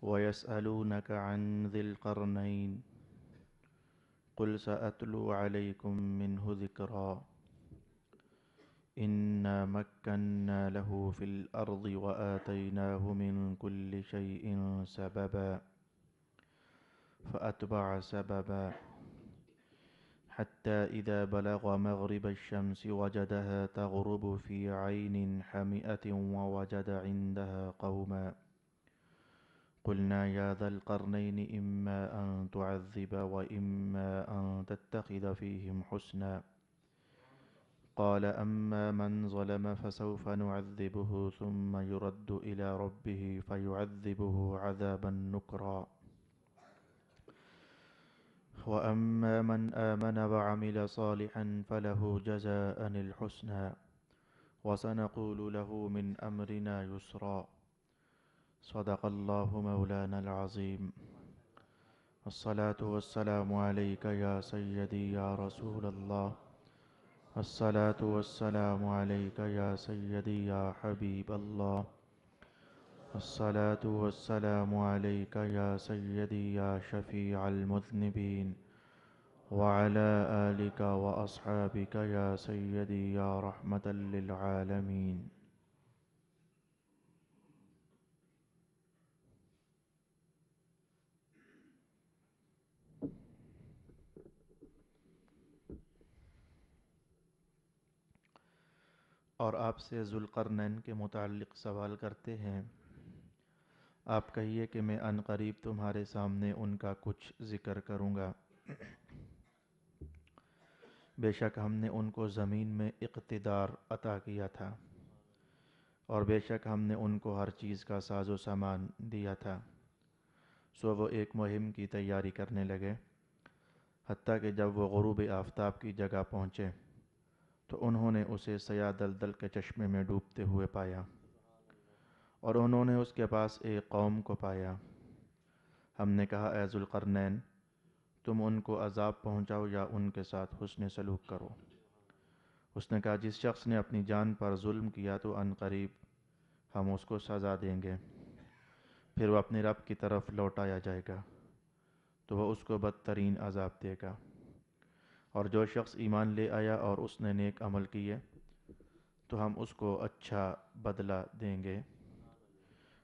ويسألونك عن ذي القرنين قل سأتلو عليكم منه ذكرا إنا مكنا له في الأرض وآتيناه من كل شيء سببا فأتبع سببا حتى إذا بلغ مغرب الشمس وجدها تغرب في عين حمئة ووجد عندها قوما قلنا يا ذا القرنين إما أن تعذب وإما أن تتخذ فيهم حسنا قال أما من ظلم فسوف نعذبه ثم يرد إلى ربه فيعذبه عذابا نكرا وأما من آمن وعمل صالحا فله جزاء الحسنى وسنقول له من أمرنا يسرا صدق الله مولانا العظيم الصلاة والسلام عليك يا سيدي يا رسول الله الصلاة والسلام عليك يا سيدي يا حبيب الله الصلاة والسلام عليك يا سيدي يا شفيع المذنبين وعلى آلك وأصحابك يا سيدي يا رحمة للعالمين اور آپ سے ذوالقرنین کے متعلق سوال کرتے ہیں، آپ کہیے کہ میں عن قریب تمہارے سامنے ان کا کچھ ذکر کروں گا۔ بے شک ہم نے ان کو زمین میں اقتدار عطا کیا تھا، اور بے شک ہم نے ان کو ہر چیز کا ساز و سامان دیا تھا۔ سو وہ ایک مہم کی تیاری کرنے لگے، حتیٰ کہ جب وہ غروب آفتاب کی جگہ پہنچے تو انہوں نے اسے سیاہ دلدل کے چشمے میں ڈوبتے ہوئے پایا، اور انہوں نے اس کے پاس ایک قوم کو پایا۔ ہم نے کہا اے ذوالقرنین، تم ان کو عذاب پہنچاؤ یا ان کے ساتھ حسن سلوک کرو۔ اس نے کہا جس شخص نے اپنی جان پر ظلم کیا تو عن قریب ہم اس کو سزا دیں گے، پھر وہ اپنے رب کی طرف لوٹایا جائے گا تو وہ اس کو بدترین عذاب دے گا، اور جو شخص ایمان لے آیا اور اس نے نیک عمل کیے تو ہم اس کو اچھا بدلہ دیں گے،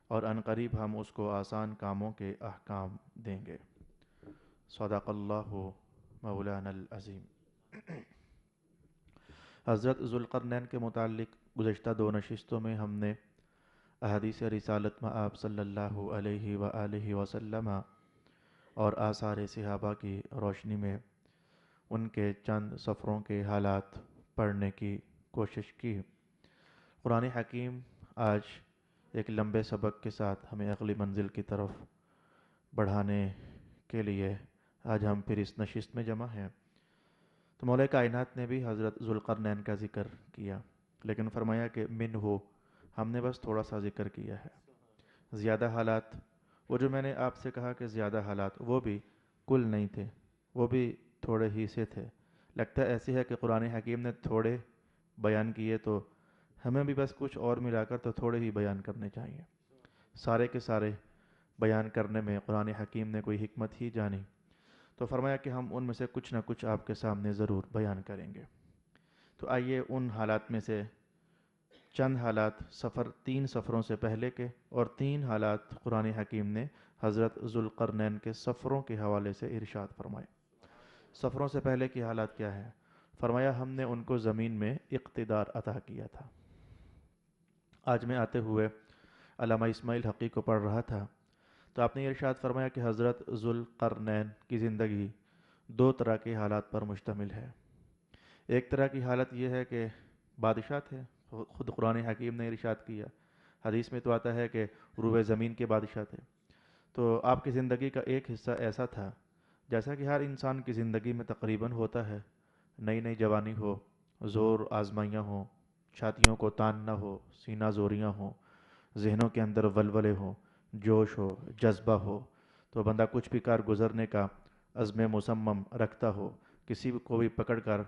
اور عن قریب ہم اس کو آسان کاموں کے احکام دیں گے۔ صدق اللہ مولانا العظیم۔ حضرت ذوالقرنین کے متعلق گزشتہ 2 نشستوں میں ہم نے احادیث رسالت مآب صلی اللہ علیہ وآلہ وسلم اور آثار صحابہ کی روشنی میں ان کے چند سفروں کے حالات پڑھنے کی کوشش کی۔ قرآن حکیم آج ایک لمبے سبق کے ساتھ ہمیں اگلی منزل کی طرف بڑھانے کے لیے آج ہم پھر اس نشست میں جمع ہیں۔ تو مولا کائنات نے بھی حضرت ذوالقرنین کا ذکر کیا، لیکن فرمایا کہ من ہو، ہم نے بس تھوڑا سا ذکر کیا ہے۔ زیادہ حالات، وہ جو میں نے آپ سے کہا کہ زیادہ حالات، وہ بھی کل نہیں تھے، وہ بھی تھوڑے ہی سے تھے۔ لگتا ایسی ہے کہ قرآن حکیم نے تھوڑے بیان کیے تو ہمیں بھی بس کچھ اور ملا کر تو تھوڑے ہی بیان کرنے چاہیے۔ سارے کے سارے بیان کرنے میں قرآن حکیم نے کوئی حکمت ہی جانی، تو فرمایا کہ ہم ان میں سے کچھ نہ کچھ آپ کے سامنے ضرور بیان کریں گے۔ تو آئیے ان حالات میں سے چند حالات 3 سفروں سے پہلے کے اور 3 حالات قرآن حکیم نے حضرت ذوالقرنین کے سفروں کے حوالے سے ارشاد فرمائے۔ سفروں سے پہلے کی حالات کیا ہے؟ فرمایا ہم نے ان کو زمین میں اقتدار عطا کیا تھا۔ آج میں آتے ہوئے علامہ اسماعیل حقی کو پڑھ رہا تھا تو آپ نے ارشاد فرمایا کہ حضرت ذوالقرنین کی زندگی 2 طرح کے حالات پر مشتمل ہے۔ ایک طرح کی حالت یہ ہے کہ بادشاہ تھے، خود قرآن حکیم نے ارشاد کیا، حدیث میں تو آتا ہے کہ روئے زمین کے بادشاہ تھے۔ تو آپ کی زندگی کا ایک حصہ ایسا تھا جیسا کہ ہر انسان کی زندگی میں تقریباً ہوتا ہے، نئی نئی جوانی ہو، زور آزمائیاں ہوں، چھاتیوں کو تان نہ ہو، سینہ زوریاں ہوں، ذہنوں کے اندر ولولے ہوں، جوش ہو، جذبہ ہو، تو بندہ کچھ بھی کار گزرنے کا عزم مصمم رکھتا ہو، کسی کو بھی پکڑ کر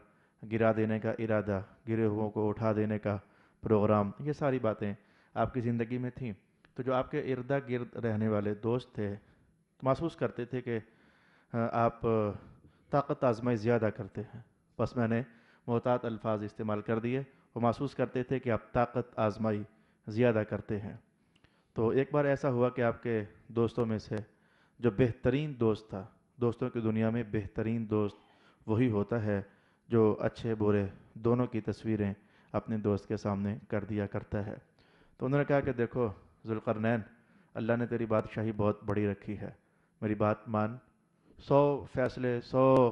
گرا دینے کا ارادہ، گرے ہوئوں کو اٹھا دینے کا پروگرام، یہ ساری باتیں آپ کی زندگی میں تھیں۔ تو جو آپ کے اردا گرد رہنے والے دوست تھے محسوس کرتے تھے کہ آپ طاقت آزمائی زیادہ کرتے ہیں، بس میں نے محتاط الفاظ استعمال کر دیے، وہ محسوس کرتے تھے کہ آپ طاقت آزمائی زیادہ کرتے ہیں۔ تو ایک بار ایسا ہوا کہ آپ کے دوستوں میں سے جو بہترین دوست تھا، دوستوں کی دنیا میں بہترین دوست وہی ہوتا ہے جو اچھے برے دونوں کی تصویریں اپنے دوست کے سامنے کر دیا کرتا ہے۔ تو انہوں نے کہا کہ دیکھو ذوالقرنین، اللہ نے تیری بادشاہی بہت بڑی رکھی ہے، میری بات مان، 100 فیصلے، 100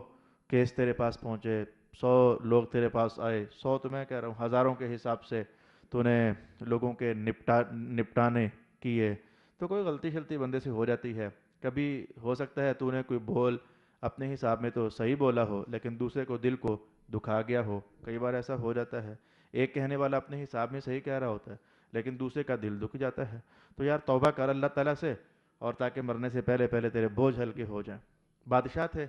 کیس تیرے پاس پہنچے، 100 لوگ تیرے پاس آئے، 100 تو میں کہہ رہا ہوں ہزاروں کے حساب سے تو نے لوگوں کے نپٹانے کیے، تو کوئی غلطی شلطی بندے سے ہو جاتی ہے، کبھی ہو سکتا ہے تو نے کوئی بول اپنے حساب میں تو صحیح بولا ہو لیکن دوسرے کو دل کو دکھا گیا ہو، کئی بار ایسا ہو جاتا ہے، ایک کہنے والا اپنے حساب میں صحیح کہہ رہا ہوتا ہے لیکن دوسرے کا دل دکھ جاتا ہے، تو یار توبہ کر اللہ تعالیٰ سے، اور تاکہ مرنے سے پہلے پہلے تیرے بوجھ ہلکے ہو جائیں۔ بادشاہ تھے،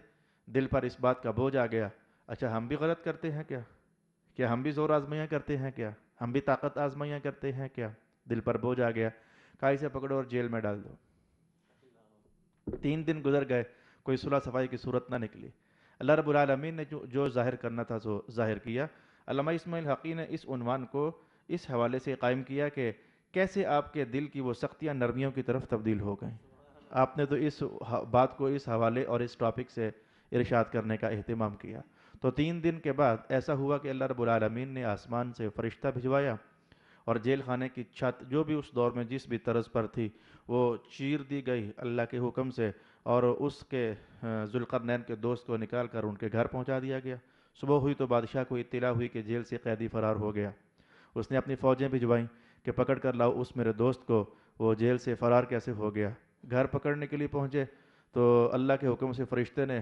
دل پر اس بات کا بوجھ آ گیا، اچھا ہم بھی غلط کرتے ہیں کیا ہم بھی زور آزمائیاں کرتے ہیں کیا، ہم بھی طاقت آزمائیاں کرتے ہیں کیا، دل پر بوجھ آ گیا، کائی سے پکڑو اور جیل میں ڈال دو۔ 3 دن گزر گئے، کوئی صلح صفائی کی صورت نہ نکلی۔ اللہ رب العالمین نے جو ظاہر کرنا تھا وہ ظاہر کیا۔ علامہ اسماعیل حقی نے اس عنوان کو اس حوالے سے قائم کیا کہ کیسے آپ کے دل کی وہ سختیاں نرمیوں کی طرف تبدیل ہو گئیں۔ آپ نے تو اس بات کو اس حوالے اور اس ٹاپک سے ارشاد کرنے کا اہتمام کیا۔ تو 3 دن کے بعد ایسا ہوا کہ اللہ رب العالمین نے آسمان سے فرشتہ بھجوایا اور جیل خانے کی چھت جو بھی اس دور میں جس بھی طرز پر تھی وہ چیر دی گئی اللہ کے حکم سے، اور اس کے ذوالقرنین کے دوست کو نکال کر ان کے گھر پہنچا دیا گیا۔ صبح ہوئی تو بادشاہ کو اطلاع ہوئی کہ جیل سے قیدی فرار ہو گیا۔ اس نے اپنی فوجیں بھجوائیں کہ پکڑ کر لاؤ اس میرے دوست کو، وہ جیل سے فرار کیسے ہو گیا۔ گھر پکڑنے کے لیے پہنچے تو اللہ کے حکم سے فرشتے نے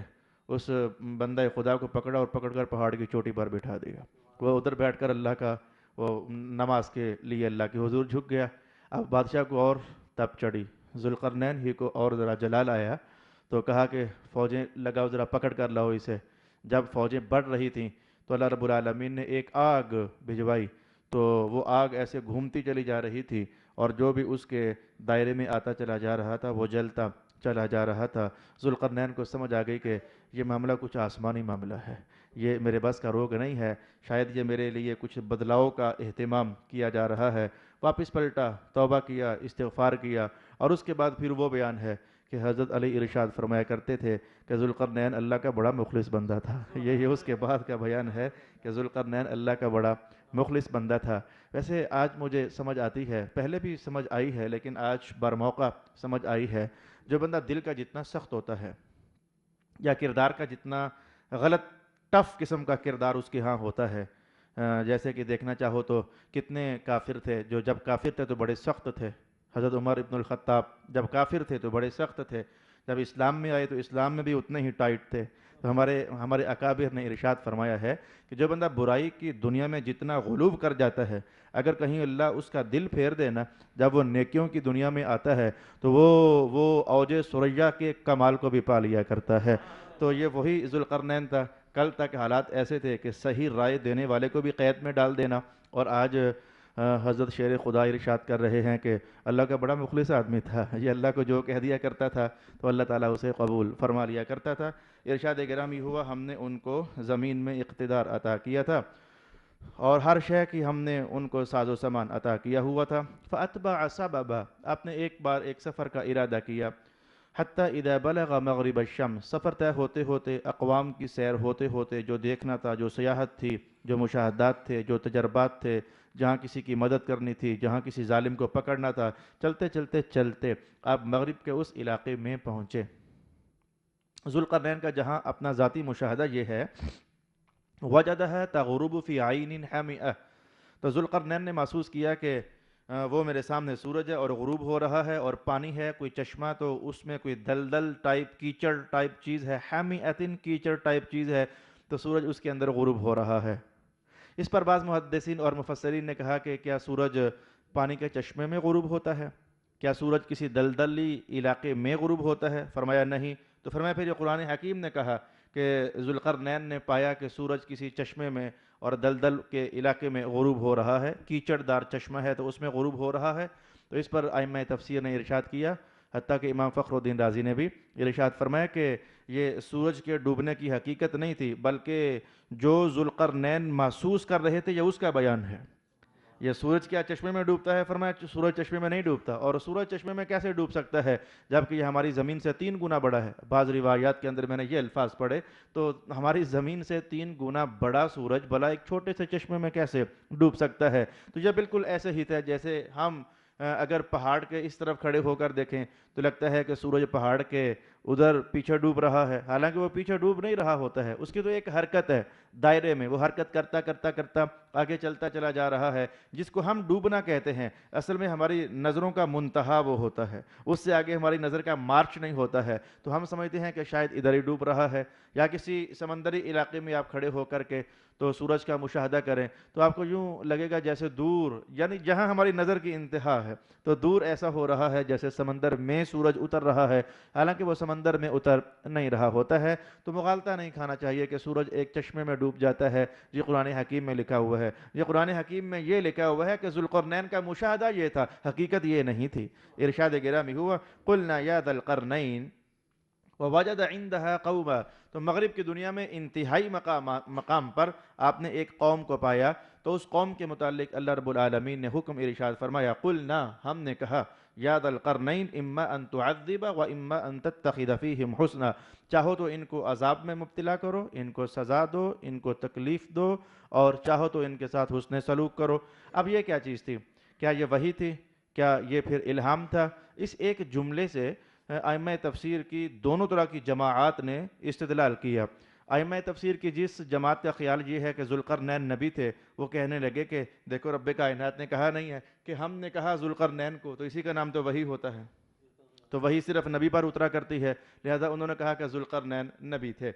اس بندہ خدا کو پکڑا اور پکڑ کر پہاڑ کی چوٹی پر بٹھا دیا۔ وہ ادھر بیٹھ کر اللہ کا وہ نماز کے لیے اللہ کے حضور جھک گیا۔ اب بادشاہ کو اور تپ چڑھی، ذوالقرنین ہی کو اور ذرا جلال آیا، تو کہا کہ فوجیں لگاؤ، ذرا پکڑ کر لاؤ اسے۔ جب فوجیں بڑھ رہی تھیں تو اللہ رب العالمین نے ایک آگ بھجوائی، تو وہ آگ ایسے گھومتی چلی جا رہی تھی اور جو بھی اس کے دائرے میں آتا چلا جا رہا تھا وہ جلتا چلا جا رہا تھا۔ ذوالقرنین کو سمجھ آ گئی کہ یہ معاملہ کچھ آسمانی معاملہ ہے، یہ میرے بس کا روگ نہیں ہے، شاید یہ میرے لیے کچھ بدلاؤ کا اہتمام کیا جا رہا ہے۔ واپس پلٹا، توبہ کیا، استغفار کیا، اور اس کے بعد پھر وہ بیان ہے کہ حضرت علی ارشاد فرمایا کرتے تھے کہ ذوالقرنین اللہ کا بڑا مخلص بندہ تھا۔ یہ اس کے بعد کا بیان ہے کہ ذوالقرنین اللہ کا بڑا مخلص بندہ تھا۔ ویسے آج مجھے سمجھ آتی ہے، پہلے بھی سمجھ آئی ہے لیکن آج بر موقع سمجھ آئی ہے، جو بندہ دل کا جتنا سخت ہوتا ہے یا کردار کا جتنا غلط ٹف قسم کا کردار اس کے ہاں ہوتا ہے، جیسے کہ دیکھنا چاہو تو کتنے کافر تھے جو جب کافر تھے تو بڑے سخت تھے۔ حضرت عمر ابن الخطاب جب کافر تھے تو بڑے سخت تھے، جب اسلام میں آئے تو اسلام میں بھی اتنے ہی ٹائٹ تھے۔ تو ہمارے اکابر نے ارشاد فرمایا ہے کہ جو بندہ برائی کی دنیا میں جتنا غلوب کر جاتا ہے، اگر کہیں اللہ اس کا دل پھیر دینا، جب وہ نیکیوں کی دنیا میں آتا ہے تو وہ اوج ثریا کے کمال کو بھی پا لیا کرتا ہے۔ تو یہ وہی ذوالقرنین تھا، کل تک حالات ایسے تھے کہ صحیح رائے دینے والے کو بھی قید میں ڈال دینا، اور آج حضرت شیر خدا ارشاد کر رہے ہیں کہ اللہ کا بڑا مخلص آدمی تھا، یہ اللہ کو جو کہہ دیا کرتا تھا تو اللہ تعالیٰ اسے قبول فرما لیا کرتا تھا۔ ارشاد گرامی ہوا ہم نے ان کو زمین میں اقتدار عطا کیا تھا اور ہر شے کی ہم نے ان کو ساز و سامان عطا کیا ہوا تھا۔ فَأَتْبَعَ سَبَبًا، آپ نے ایک بار ایک سفر کا ارادہ کیا، حتیٰ اذا بلغ مغرب الشمس، سفر طے ہوتے ہوتے، اقوام کی سیر ہوتے ہوتے، جو دیکھنا تھا، جو سیاحت تھی، جو مشاہدات تھے، جو تجربات تھے، جہاں کسی کی مدد کرنی تھی، جہاں کسی ظالم کو پکڑنا تھا، چلتے چلتے چلتے آپ مغرب کے اس علاقے میں پہنچے۔ ذوالقرنین کا جہاں اپنا ذاتی مشاہدہ یہ ہے، وجدها تغرب فی عین حامئہ، تو ذوالقرنین نے محسوس کیا کہ وہ میرے سامنے سورج ہے اور غروب ہو رہا ہے، اور پانی ہے کوئی چشمہ، تو اس میں کوئی دلدل ٹائپ کیچڑ ٹائپ چیز ہے، حامیۃ کیچڑ ٹائپ چیز ہے، تو سورج اس کے اندر غروب ہو رہا ہے۔ اس پر بعض محدثین اور مفسرین نے کہا کہ کیا سورج پانی کے چشمے میں غروب ہوتا ہے؟ کیا سورج کسی دلدلی علاقے میں غروب ہوتا ہے؟ فرمایا نہیں۔ تو فرمایا پھر یہ قرآن حکیم نے کہا کہ ذوالقرنین نے پایا کہ سورج کسی چشمے میں اور دلدل کے علاقے میں غروب ہو رہا ہے، کیچڑ دار چشمہ ہے تو اس میں غروب ہو رہا ہے۔ تو اس پر ائمہ تفسیر نے ارشاد کیا، حتیٰ کہ امام فخر الدین رازی نے بھی ارشاد فرمایا کہ یہ سورج کے ڈوبنے کی حقیقت نہیں تھی، بلکہ جو ذوالقرنین محسوس کر رہے تھے یہ اس کا بیان ہے۔ یہ سورج کیا چشمے میں ڈوبتا ہے؟ فرمایا سورج چشمے میں نہیں ڈوبتا، اور سورج چشمے میں کیسے ڈوب سکتا ہے جبکہ یہ ہماری زمین سے 3 گنا بڑا ہے؟ بعض روایات کے اندر میں نے یہ الفاظ پڑھے، تو ہماری زمین سے 3 گنا بڑا سورج بھلا ایک چھوٹے سے چشمے میں کیسے ڈوب سکتا ہے؟ تو یہ بالکل ایسے ہی تھا جیسے ہم اگر پہاڑ کے اس طرف کھڑے ہو کر دیکھیں تو لگتا ہے کہ سورج پہاڑ کے ادھر پیچھے ڈوب رہا ہے، حالانکہ وہ پیچھے ڈوب نہیں رہا ہوتا ہے، اس کی تو ایک حرکت ہے دائرے میں، وہ حرکت کرتا کرتا کرتا آگے چلتا چلا جا رہا ہے، جس کو ہم ڈوبنا کہتے ہیں۔ اصل میں ہماری نظروں کا منتہا وہ ہوتا ہے، اس سے آگے ہماری نظر کا مارچ نہیں ہوتا ہے، تو ہم سمجھتے ہیں کہ شاید ادھر ہی ڈوب رہا ہے۔ یا کسی سمندری علاقے میں آپ کھڑے ہو کر کے تو سورج کا مشاہدہ کریں تو آپ کو یوں لگے گا جیسے دور، یعنی جہاں ہماری نظر کی انتہا ہے تو دور ایسا ہو رہا ہے جیسے سمندر میں سورج اتر رہا ہے، حالانکہ وہ سمندر میں اتر نہیں رہا ہوتا ہے۔ تو مغالطہ نہیں کھانا چاہیے کہ سورج ایک چشمے میں ڈوب جاتا ہے، یہ قرآن حکیم میں لکھا ہوا ہے، یہ قرآن حکیم میں یہ لکھا ہوا ہے کہ ذوالقرنین کا مشاہدہ یہ تھا، حقیقت یہ نہیں تھی۔ ارشاد گرامی ہوا قلنا یا ذا القرنین ووجد عندها قوما، تو مغرب کی دنیا میں انتہائی مقام پر آپ نے ایک قوم کو پایا، تو اس قوم کے متعلق اللہ رب العالمین نے حکم ارشاد فرمایا قلنا، ہم نے کہا یا ذا القرنین اما ان تعذب و اما ان تتخذ فیہم حسنا، چاہو تو ان کو عذاب میں مبتلا کرو، ان کو سزا دو، ان کو تکلیف دو، اور چاہو تو ان کے ساتھ حسن سلوک کرو۔ اب یہ کیا چیز تھی؟ کیا یہ وحی تھی؟ کیا یہ پھر الہام تھا؟ اس ایک جملے سے ائمہ تفسیر کی دونوں طرح کی جماعات نے استدلال کیا۔ ائمہ تفسیر کی جس جماعت کا خیال یہ ہے کہ ذوالقرنین نبی تھے، وہ کہنے لگے کہ دیکھو رب کائنات نے کہا نہیں ہے کہ ہم نے کہا ذوالقرنین کو، تو اسی کا نام تو وحی ہوتا ہے، تو وحی صرف نبی پر اترا کرتی ہے، لہذا انہوں نے کہا کہ ذوالقرنین نبی تھے۔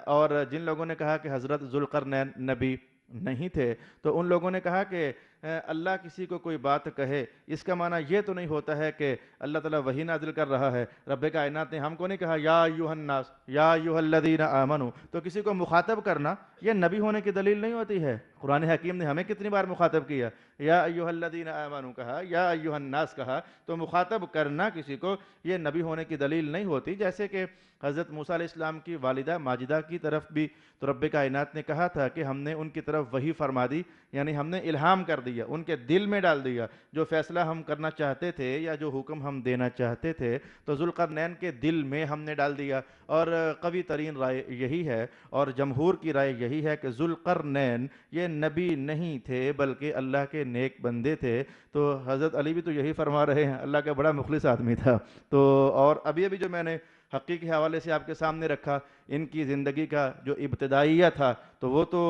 اور جن لوگوں نے کہا کہ حضرت ذوالقرنین نبی نہیں تھے، تو ان لوگوں نے کہا کہ اللہ کسی کو کوئی بات کہے اس کا معنی یہ تو نہیں ہوتا ہے کہ اللہ تعالیٰ وحی نازل کر رہا ہے۔ رب کائنات نے ہم کو نہیں کہا یا ایھا الناس یا ایھا الذین آمنوا، تو کسی کو مخاطب کرنا یہ نبی ہونے کی دلیل نہیں ہوتی ہے۔ قرآن حکیم نے ہمیں کتنی بار مخاطب کیا، یا ایھا الذین آمنوا کہا، یا ایھا الناس کہا، تو مخاطب کرنا کسی کو یہ نبی ہونے کی دلیل نہیں ہوتی۔ جیسے کہ حضرت موسیٰ علیہ السلام کی والدہ ماجدہ کی طرف بھی تو رب کائنات نے کہا تھا کہ ہم نے ان کی طرف وحی فرما دی، یعنی ہم نے الہام کر دیا، ان کے دل میں ڈال دیا، جو فیصلہ ہم کرنا چاہتے تھے یا جو حکم ہم دینا چاہتے تھے تو ذوالقرنین کے دل میں ہم نے ڈال دیا۔ اور قوی ترین رائے یہی ہے اور جمہور کی رائے یہی ہے کہ ذوالقرنین یہ نبی نہیں تھے بلکہ اللہ کے نیک بندے تھے۔ تو حضرت علی بھی تو یہی فرما رہے ہیں، اللہ کا بڑا مخلص آدمی تھا۔ تو اور ابھی جو میں نے حقیقی حوالے سے آپ کے سامنے رکھا، ان کی زندگی کا جو ابتدائیہ تھا تو وہ تو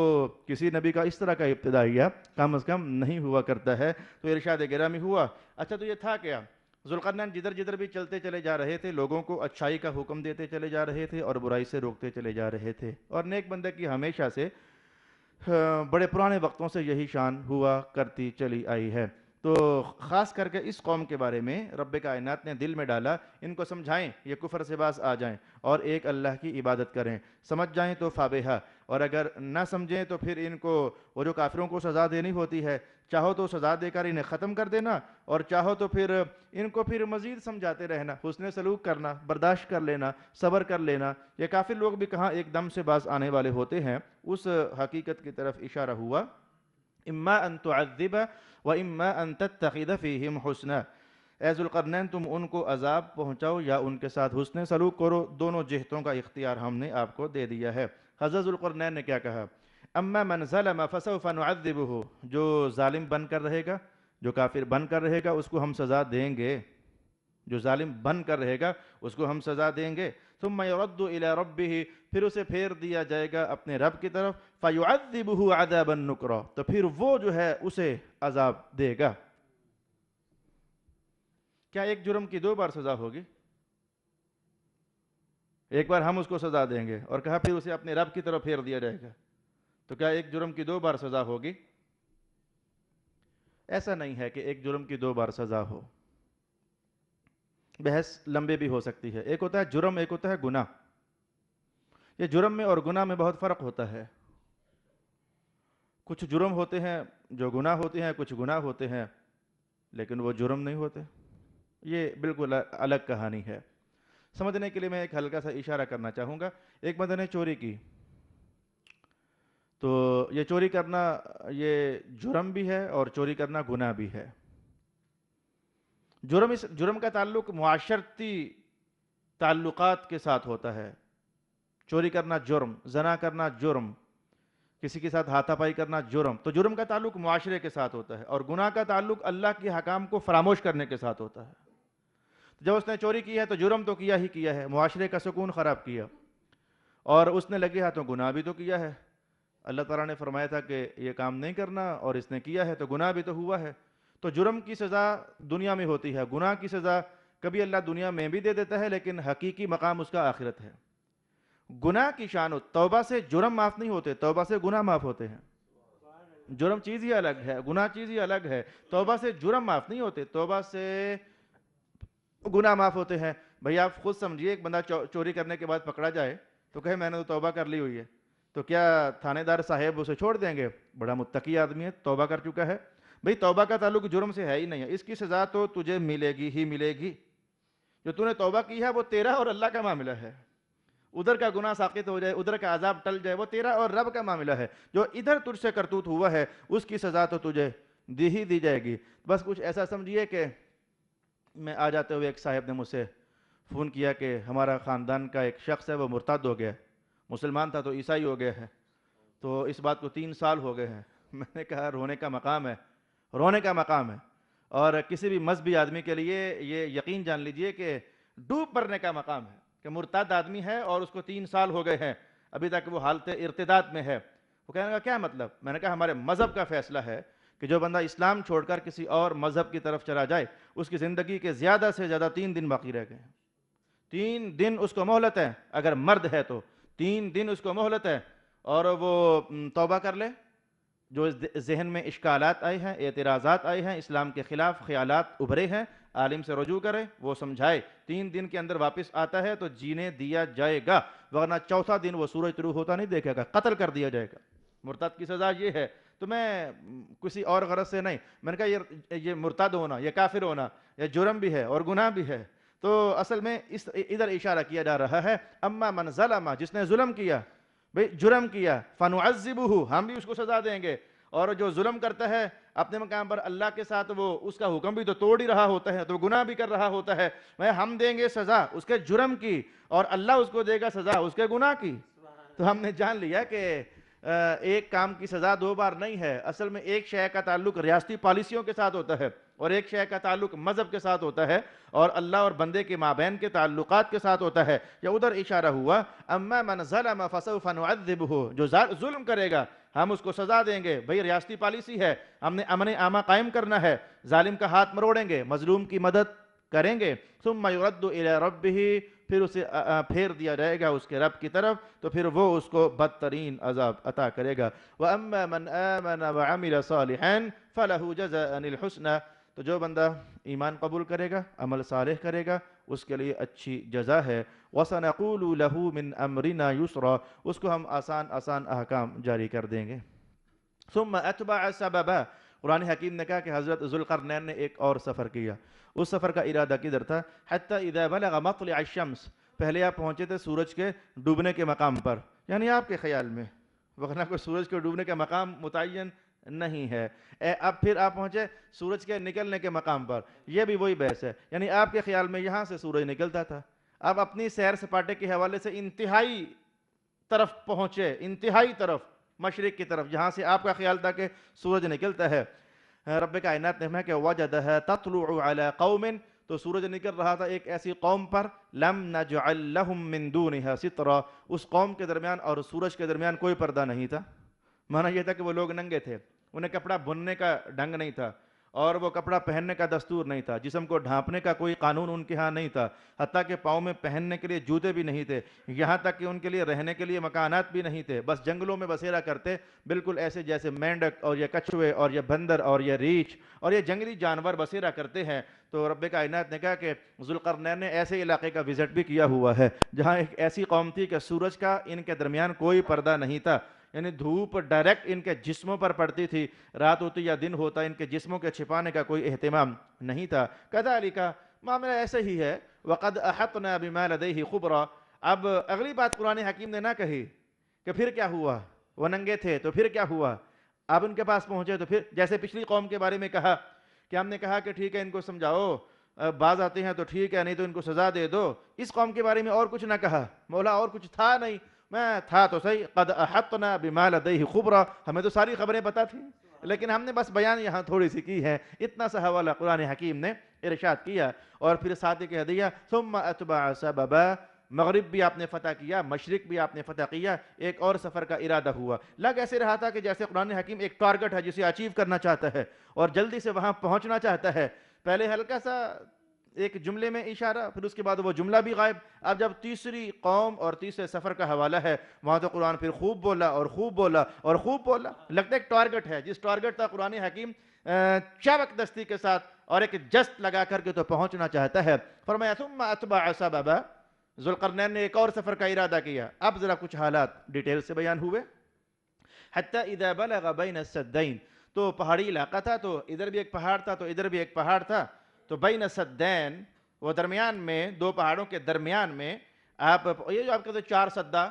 کسی نبی کا اس طرح کا ابتدائیہ کم از کم نہیں ہوا کرتا ہے۔ تو ارشاد گرامی ہوا اچھا تو یہ تھا کیا؟ ذوالقرنین جدھر جدھر بھی چلتے چلے جا رہے تھے لوگوں کو اچھائی کا حکم دیتے چلے جا رہے تھے اور برائی سے روکتے چلے جا رہے تھے، اور نیک بندے کی ہمیشہ سے بڑے پرانے وقتوں سے یہی شان ہوا کرتی چلی آئی ہے۔ تو خاص کر کے اس قوم کے بارے میں رب کائنات نے دل میں ڈالا، ان کو سمجھائیں یہ کفر سے باز آ جائیں اور ایک اللہ کی عبادت کریں، سمجھ جائیں تو فابہا، اور اگر نہ سمجھیں تو پھر ان کو وہ جو کافروں کو سزا دینی ہوتی ہے، چاہو تو سزا دے کر انہیں ختم کر دینا، اور چاہو تو پھر ان کو پھر مزید سمجھاتے رہنا، حسن سلوک کرنا، برداشت کر لینا، صبر کر لینا۔ یہ کافر لوگ بھی کہاں ایک دم سے باز آنے والے ہوتے ہیں، اس حقیقت کی طرف اشارہ ہوا اما ان تعذب و اما ان تتخذ فیہم حسنا، اے ذوالقرنین تم ان کو عذاب پہنچاؤ یا ان کے ساتھ حسن سلوک کرو، دونوں جہتوں کا اختیار ہم نے آپ کو دے دیا ہے۔ حضرت ذوالقرنین نے کیا کہا؟ اما من ظلم فسوف نعذبہ، جو ظالم بن کر رہے گا، جو کافر بن کر رہے گا اس کو ہم سزا دیں گے، جو ظالم بن کر رہے گا اس کو ہم سزا دیں گے۔ ثم يرد الى ربه، پھر اسے پھیر دیا جائے گا اپنے رب کی طرف، فيعذبه عذابا نکرا، تو پھر وہ جو ہے اسے عذاب دے گا۔ کیا ایک جرم کی 2 بار سزا ہوگی؟ ایک بار ہم اس کو سزا دیں گے اور کہا پھر اسے اپنے رب کی طرف پھیر دیا جائے گا، تو کیا ایک جرم کی 2 بار سزا ہوگی؟ ایسا نہیں ہے کہ ایک جرم کی 2 بار سزا ہو، بحث لمبے بھی ہو سکتی ہے۔ ایک ہوتا ہے جرم، ایک ہوتا ہے گناہ۔ یہ جرم میں اور گناہ میں بہت فرق ہوتا ہے۔ کچھ جرم ہوتے ہیں جو گناہ ہوتے ہیں، کچھ گناہ ہوتے ہیں لیکن وہ جرم نہیں ہوتے. یہ بالکل الگ کہانی ہے. سمجھنے کے لیے میں ایک ہلکا سا اشارہ کرنا چاہوں گا. ایک بندے نے چوری کی تو یہ چوری کرنا یہ جرم بھی ہے اور چوری کرنا گناہ بھی ہے. جرم کا تعلق معاشرتی تعلقات کے ساتھ ہوتا ہے. چوری کرنا جرم، زنا کرنا جرم، کسی کے ساتھ ہاتھا پائی کرنا جرم. تو جرم کا تعلق معاشرے کے ساتھ ہوتا ہے اور گناہ کا تعلق اللہ کے حکام کو فراموش کرنے کے ساتھ ہوتا ہے. جب اس نے چوری کی ہے تو جرم تو کیا ہی کیا ہے، معاشرے کا سکون خراب کیا، اور اس نے لگے ہاتھوں گناہ بھی تو کیا ہے. اللہ تعالیٰ نے فرمایا تھا کہ یہ کام نہیں کرنا اور اس نے کیا ہے تو گناہ بھی تو ہوا ہے. تو جرم کی سزا دنیا میں ہوتی ہے، گناہ کی سزا کبھی اللہ دنیا میں بھی دے دیتا ہے لیکن حقیقی مقام اس کا آخرت ہے. گناہ کی شان توبہ سے جرم معاف نہیں ہوتے، توبہ سے گناہ معاف ہوتے ہیں. جرم چیز ہی الگ ہے، گناہ چیز ہی الگ ہے. توبہ سے جرم معاف نہیں ہوتے، توبہ سے گناہ معاف ہوتے ہیں. بھئی آپ خود سمجھیے، ایک بندہ چوری کرنے کے بعد پکڑا جائے تو کہے میں نے تو توبہ کر لی ہوئی ہے، تو کیا تھانے دار صاحب اسے چھوڑ دیں گے؟ بڑا متقی آدمی ہے، توبہ کر چکا ہے. بھئی توبہ کا تعلق جرم سے ہے ہی نہیں ہے، اس کی سزا تو تجھے ملے گی ہی ملے گی. جو تو نے توبہ کی ہے وہ تیرا اور اللہ کا معاملہ ہے. ادھر کا گناہ ساقط ہو جائے، ادھر کا عذاب ٹل جائے، وہ تیرا اور رب کا معاملہ ہے. جو ادھر تجھ سے کرتوت ہوا ہے اس کی سزا تو تجھے دی ہی دی جائے گی. بس کچھ ایسا سمجھیے کہ میں آ جاتے ہوئے ایک صاحب نے مجھ سے فون کیا کہ ہمارا خاندان کا ایک شخص ہے وہ مرتد ہو گیا، مسلمان تھا تو عیسائی ہو گیا ہے، تو اس بات کو 3 سال ہو گئے ہیں. میں نے کہا رونے کا مقام ہے، رونے کا مقام ہے. اور کسی بھی مذہبی آدمی کے لیے یہ یقین جان لیجئے کہ ڈوب پڑنے کا مقام ہے کہ مرتد آدمی ہے اور اس کو 3 سال ہو گئے ہیں، ابھی تک وہ حالت ارتداد میں ہے. وہ کہنے کا کیا مطلب؟ میں نے کہا ہمارے مذہب کا فیصلہ ہے کہ جو بندہ اسلام چھوڑ کر کسی اور مذہب کی طرف چلا جائے اس کی زندگی کے زیادہ سے زیادہ 3 دن باقی رہ گئے ہیں. 3 دن اس کو مہلت ہے، اگر مرد ہے تو 3 دن اس کو مہلت ہے، اور وہ توبہ کر لے. جو ذہن میں اشکالات آئے ہیں، اعتراضات آئے ہیں، اسلام کے خلاف خیالات ابھرے ہیں، عالم سے رجوع کرے، وہ سمجھائے. 3 دن کے اندر واپس آتا ہے تو جینے دیا جائے گا، ورنہ 4تھا دن وہ سورج طلوع ہوتا نہیں دیکھے گا، قتل کر دیا جائے گا. مرتد کی سزا یہ ہے. تو میں کسی اور غرض سے نہیں، میں نے کہا یہ مرتد ہونا، یہ کافر ہونا، یہ جرم بھی ہے اور گناہ بھی ہے. تو اصل میں ادھر اشارہ کیا جا رہا ہے اما من ظلم، جس نے ظلم کیا، بھئی جرم کیا، فنعذبہ، ہم بھی اس کو سزا دیں گے. اور جو ظلم کرتا ہے اپنے مقام پر اللہ کے ساتھ، وہ اس کا حکم بھی تو توڑ ہی رہا ہوتا ہے، تو گناہ بھی کر رہا ہوتا ہے. ہم دیں گے سزا اس کے جرم کی اور اللہ اس کو دے گا سزا اس کے گناہ کی. تو ہم نے جان لیا کہ ایک کام کی سزا 2 بار نہیں ہے. اصل میں ایک شے کا تعلق ریاستی پالیسیوں کے ساتھ ہوتا ہے اور ایک شے کا تعلق مذہب کے ساتھ ہوتا ہے اور اللہ اور بندے کے مابین کے تعلقات کے ساتھ ہوتا ہے. یا ادھر اشارہ ہوا اما من ظلم فسوف نعذبہ، جو ظلم کرے گا ہم اس کو سزا دیں گے. بھئی ریاستی پالیسی ہے، ہم نے امن عامہ قائم کرنا ہے، ظالم کا ہاتھ مروڑیں گے، مظلوم کی مدد کریں گے. ثم يرد الى ربه، پھر اسے پھیر دیا جائے گا اس کے رب کی طرف، تو پھر وہ اس کو بدترین عذاب عطا کرے گا. وَأَمَّا مَنْ آمَنَ وَعَمِلَ صَالِحًا فَلَهُ جَزَاءً الْحُسْنَى، تو جو بندہ ایمان قبول کرے گا، عمل صالح کرے گا، اس کے لیے اچھی جزا ہے. وَسَنَقُولُ لَهُ مِنْ أَمْرِنَا يُسْرًا، اس کو ہم آسان احکام جاری کر دیں گے. ثم اتبع سببا، قرآن حکیم نے کہا کہ حضرت ذوالقرنین نے ایک اور سفر کیا. اس سفر کا ارادہ کدھر تھا؟ حتی اذا بلغ مطلع الشمس، پہلے آپ پہنچے تھے سورج کے ڈوبنے کے مقام پر، یعنی آپ کے خیال میں، ورنہ کوئی سورج کے ڈوبنے کا مقام متعین نہیں ہے. اب پھر آپ پہنچے سورج کے نکلنے کے مقام پر، یہ بھی وہی بحث ہے، یعنی آپ کے خیال میں یہاں سے سورج نکلتا تھا. آپ اپنی سیر سپاٹے کے حوالے سے انتہائی طرف پہنچے، انتہائی طرف، مشرق کی طرف، جہاں سے آپ کا خیال تھا کہ سورج نکلتا ہے. رب کائنات نے فرمایا کہ وجدها تطلع على قوم، تو سورج نکل رہا تھا ایک ایسی قوم پر، لم نجعل لهم من دونها سترا، اس قوم کے درمیان اور سورج کے درمیان کوئی پردہ نہیں تھا. معنی یہ تھا کہ وہ لوگ ننگے تھے، انہیں کپڑا بننے کا ڈھنگ نہیں تھا اور وہ کپڑا پہننے کا دستور نہیں تھا، جسم کو ڈھانپنے کا کوئی قانون ان کے ہاں نہیں تھا، حتیٰ کہ پاؤں میں پہننے کے لیے جوتے بھی نہیں تھے، یہاں تک کہ ان کے لیے رہنے کے لیے مکانات بھی نہیں تھے. بس جنگلوں میں بسیرا کرتے، بالکل ایسے جیسے مینڈک اور یہ کچھوے اور یہ بندر اور یہ ریچھ اور یہ جنگلی جانور بسیرا کرتے ہیں. تو رب کائنات نے کہا کہ ذوالقرنین نے ایسے علاقے کا وزٹ بھی کیا ہوا ہے جہاں ایک ایسی قوم تھی کہ سورج کا ان کے درمیان کوئی پردہ نہیں تھا. یعنی دھوپ ڈائریکٹ ان کے جسموں پر پڑتی تھی، رات ہوتی یا دن ہوتا ان کے جسموں کے چھپانے کا کوئی اہتمام نہیں تھا۔ کذالک معاملہ ایسے ہی ہے، وقد احطنا بما لدیہ خبرا۔ اب اگلی بات قرآن حکیم نے نہ کہی کہ پھر کیا ہوا، وہ ننگے تھے تو پھر کیا ہوا، اب ان کے پاس پہنچے تو پھر، جیسے پچھلی قوم کے بارے میں کہا کہ ہم نے کہا کہ ٹھیک ہے ان کو سمجھاؤ، باز آتے ہیں تو ٹھیک ہے نہیں تو ان کو سزا دے دو۔ اس قوم کے بارے میں اور کچھ نہ کہا، مولا اور کچھ تھا نہیں، میں تھا تو صحیح، قد احطنا بما لدیہ خبرا، ہمیں تو ساری خبریں پتہ تھیں لیکن ہم نے بس بیان یہاں تھوڑی سی کی ہے۔ اتنا سا حوالہ قرآن حکیم نے ارشاد کیا، اور پھر ساتھ کہہ دیا ثم اتبع سببا، مغرب بھی آپ نے فتح کیا، مشرق بھی آپ نے فتح کیا، ایک اور سفر کا ارادہ ہوا۔ لگ ایسے رہا تھا کہ جیسے قرآن حکیم ایک ٹارگٹ ہے جسے اچیو کرنا چاہتا ہے اور جلدی سے وہاں پہنچنا چاہتا ہے۔ پہلے ہلکا سا ایک جملے میں اشارہ، پھر اس کے بعد وہ جملہ بھی غائب۔ اب جب تیسری قوم اور تیسرے سفر کا حوالہ ہے، وہاں تو قرآن پھر خوب بولا اور خوب بولا اور خوب بولا۔ لگتا ہے ایک ٹارگٹ ہے، جس ٹارگٹ تک قرآن حکیم چابک دستی کے ساتھ اور ایک جسٹ لگا کر کے تو پہنچنا چاہتا ہے۔ فرمایا ثم اتبع سببا، ذوالقرنین نے ایک اور سفر کا ارادہ کیا۔ اب ذرا کچھ حالات ڈیٹیل سے بیان ہوئے۔ حتی اذا بلغ بین السدین، تو پہاڑی علاقہ تھا، تو ادھر بھی ایک پہاڑ تھا تو ادھر بھی ایک پہاڑ تھا، تو بین السدین، وہ درمیان میں، دو پہاڑوں کے درمیان میں آپ، یہ جو آپ کہتے ہیں چار سدہ،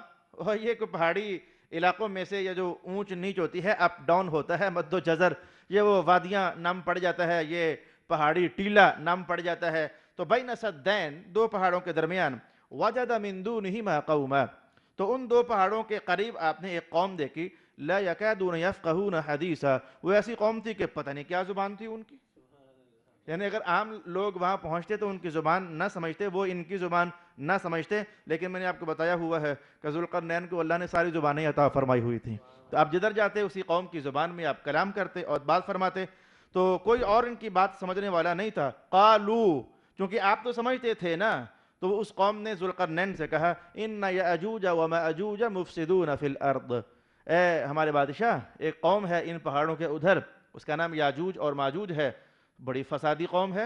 یہ کوئی پہاڑی علاقوں میں سے یہ جو اونچ نیچ ہوتی ہے، اپ ڈاؤن ہوتا ہے، مد و جزر، یہ وہ وادیاں نام پڑ جاتا ہے، یہ پہاڑی ٹیلہ نام پڑ جاتا ہے۔ تو بین السدین، دو پہاڑوں کے درمیان، وجد من دونہما قوما، تو ان دو پہاڑوں کے قریب آپ نے ایک قوم دیکھی، لا یکادون یفقہون حدیثا، وہ ایسی قوم تھی کہ پتہ نہیں کیا زبان تھی ان کی، یعنی اگر عام لوگ وہاں پہنچتے تو ان کی زبان نہ سمجھتے، وہ ان کی زبان نہ سمجھتے، لیکن میں نے آپ کو بتایا ہوا ہے کہ ذوالقرنین کو اللہ نے ساری زبانیں عطا فرمائی ہوئی تھیں، تو آپ جدھر جاتے اسی قوم کی زبان میں آپ کلام کرتے اور بات فرماتے، تو کوئی اور ان کی بات سمجھنے والا نہیں تھا۔ قالو، چونکہ آپ تو سمجھتے تھے نا، تو اس قوم نے ذوالقرنین سے کہا ان یاجوج وماجوج مفسدون فی الارض، اے ہمارے بادشاہ، ایک قوم ہے ان پہاڑوں کے ادھر، اس کا نام یاجوج اور ماجوج ہے، بڑی فسادی قوم ہے۔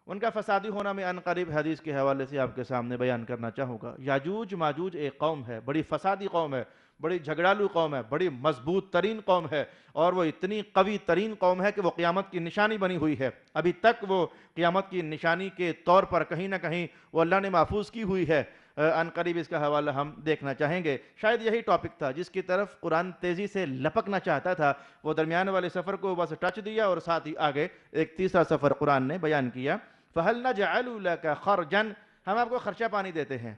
ان کا فسادی ہونا میں ان قریب حدیث کے حوالے سے آپ کے سامنے بیان کرنا چاہوں گا۔ یاجوج ماجوج ایک قوم ہے، بڑی فسادی قوم ہے، بڑی جھگڑالو قوم ہے، بڑی مضبوط ترین قوم ہے، اور وہ اتنی قوی ترین قوم ہے کہ وہ قیامت کی نشانی بنی ہوئی ہے، ابھی تک وہ قیامت کی نشانی کے طور پر کہیں نہ کہیں وہ اللہ نے محفوظ کی ہوئی ہے۔ ان قریب اس کا حوالہ ہم دیکھنا چاہیں گے۔ شاید یہی ٹاپک تھا جس کی طرف قرآن تیزی سے لپکنا چاہتا تھا، وہ درمیان والے سفر کو بس ٹچ دیا اور ساتھ ہی آگے ایک تیسرا سفر قرآن نے بیان کیا۔ فَهَلْ نَجْعَلُ لَكَ خَرْجًا، ہم آپ کو خرچہ پانی دیتے ہیں۔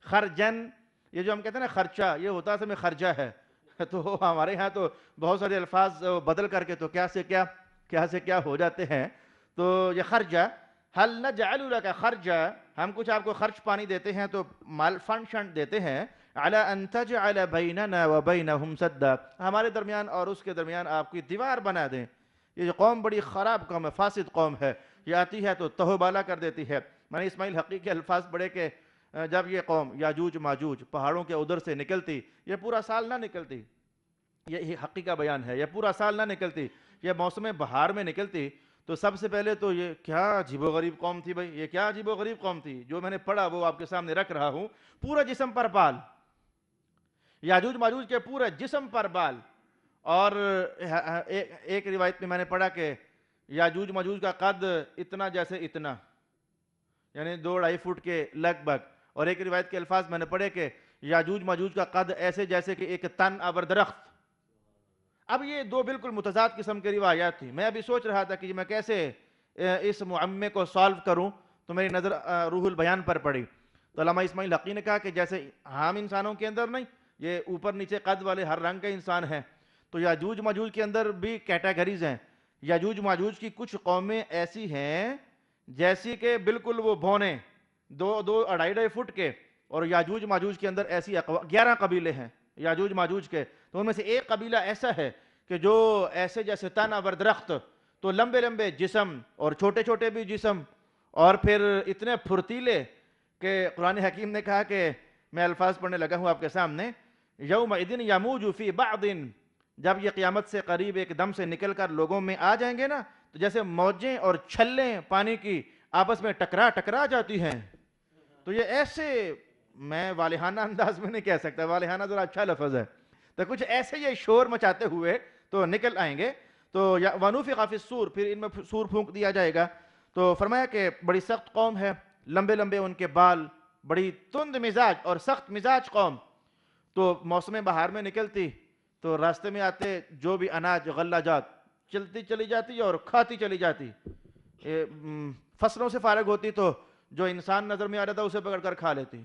خرجن، یہ جو ہم کہتے ہیں نا خرچہ، یہ ہوتا ہے میں خرچہ ہے، تو ہمارے ہاں تو بہت سارے الفاظ بدل کر کے تو کیا سے کیا ہو جاتے ہیں، تو یہ خرجہ، حل نجعل لک خرجا، ہم کچھ آپ کو خرچ پانی دیتے ہیں، تو مال فنڈ شنڈ دیتے ہیں، علی ان تجعل بیننا وبینہم سدا، ہمارے درمیان اور اس کے درمیان آپ کی دیوار بنا دیں۔ یہ جو قوم بڑی خراب قوم ہے، فاسد قوم ہے، یہ آتی ہے تو تہو بالا کر دیتی ہے۔ میں نے اسماعیل حقی کے الفاظ پڑھے کہ جب یہ قوم یاجوج ماجوج پہاڑوں کے ادھر سے نکلتی، یہ پورا سال نہ نکلتی، یہ حقی کا بیان ہے، یہ پورا سال نہ نکلتی، یہ موسم بہار میں نکلتی، تو سب سے پہلے تو یہ کیا عجیب و غریب قوم تھی بھائی، یہ کیا عجیب و غریب قوم تھی، جو میں نے پڑھا وہ آپ کے سامنے رکھ رہا ہوں۔ پورا جسم پر بال، یاجوج ماجوج کے پورے جسم پر بال، اور ایک روایت میں نے پڑھا کہ یاجوج ماجوج کا قد اتنا جیسے اتنا، یعنی 2-2.5 فٹ کے لگ بھگ، اور ایک روایت کے الفاظ میں نے پڑھے کہ یاجوج ماجوج کا قد ایسے جیسے کہ ایک تن ابر درخت۔ اب یہ دو بالکل متضاد قسم کی روایات تھی، میں ابھی سوچ رہا تھا کہ میں کیسے اس معمے کو سالو کروں، تو میری نظر روح البیان پر پڑی، تو علامہ اسماعیل حقی نے کہا کہ جیسے عام انسانوں کے اندر نہیں، یہ اوپر نیچے قد والے ہر رنگ کا انسان ہے، تو یاجوج ماجوج کے اندر بھی کیٹیگریز ہیں۔ یاجوج ماجوج کی کچھ قومیں ایسی ہیں جیسی کہ بالکل وہ بونے 2-2.5 فٹ کے، اور یاجوج ماجوج کے اندر ایسی 11 قبیلے ہیں یاجوج ماجوج کے، تو ان میں سے ایک قبیلہ ایسا ہے کہ جو ایسے جیسے تن ابر درخت، تو لمبے لمبے جسم اور چھوٹے چھوٹے بھی جسم، اور پھر اتنے پھرتیلے کہ قرآن حکیم نے کہا کہ میں الفاظ پڑھنے لگا ہوں آپ کے سامنے، یومئذ یموج فی بعض، جب یہ قیامت سے قریب ایک دم سے نکل کر لوگوں میں آ جائیں گے نا، تو جیسے موجیں اور چھلیں پانی کی آپس میں ٹکرا جاتی ہیں، تو یہ ایسے، میں والہانہ انداز میں نہیں کہہ سکتا، والہانہ ذرا اچھا لفظ ہے، تو کچھ ایسے یہ شور مچاتے ہوئے تو نکل آئیں گے. تو وَنُفِخَ فِي الصُّورِ، پھر ان میں سور پھونک دیا جائے گا. تو فرمایا کہ بڑی سخت قوم ہے، لمبے لمبے ان کے بال، بڑی تند مزاج اور سخت مزاج قوم. تو موسم بہار میں نکلتی تو راستے میں آتے جو بھی اناج غلہ جات چلتی چلی جاتی اور کھاتی چلی جاتی. فصلوں سے فارغ ہوتی تو جو انسان نظر میں آ رہا تھا اسے پکڑ کر کھا لیتی.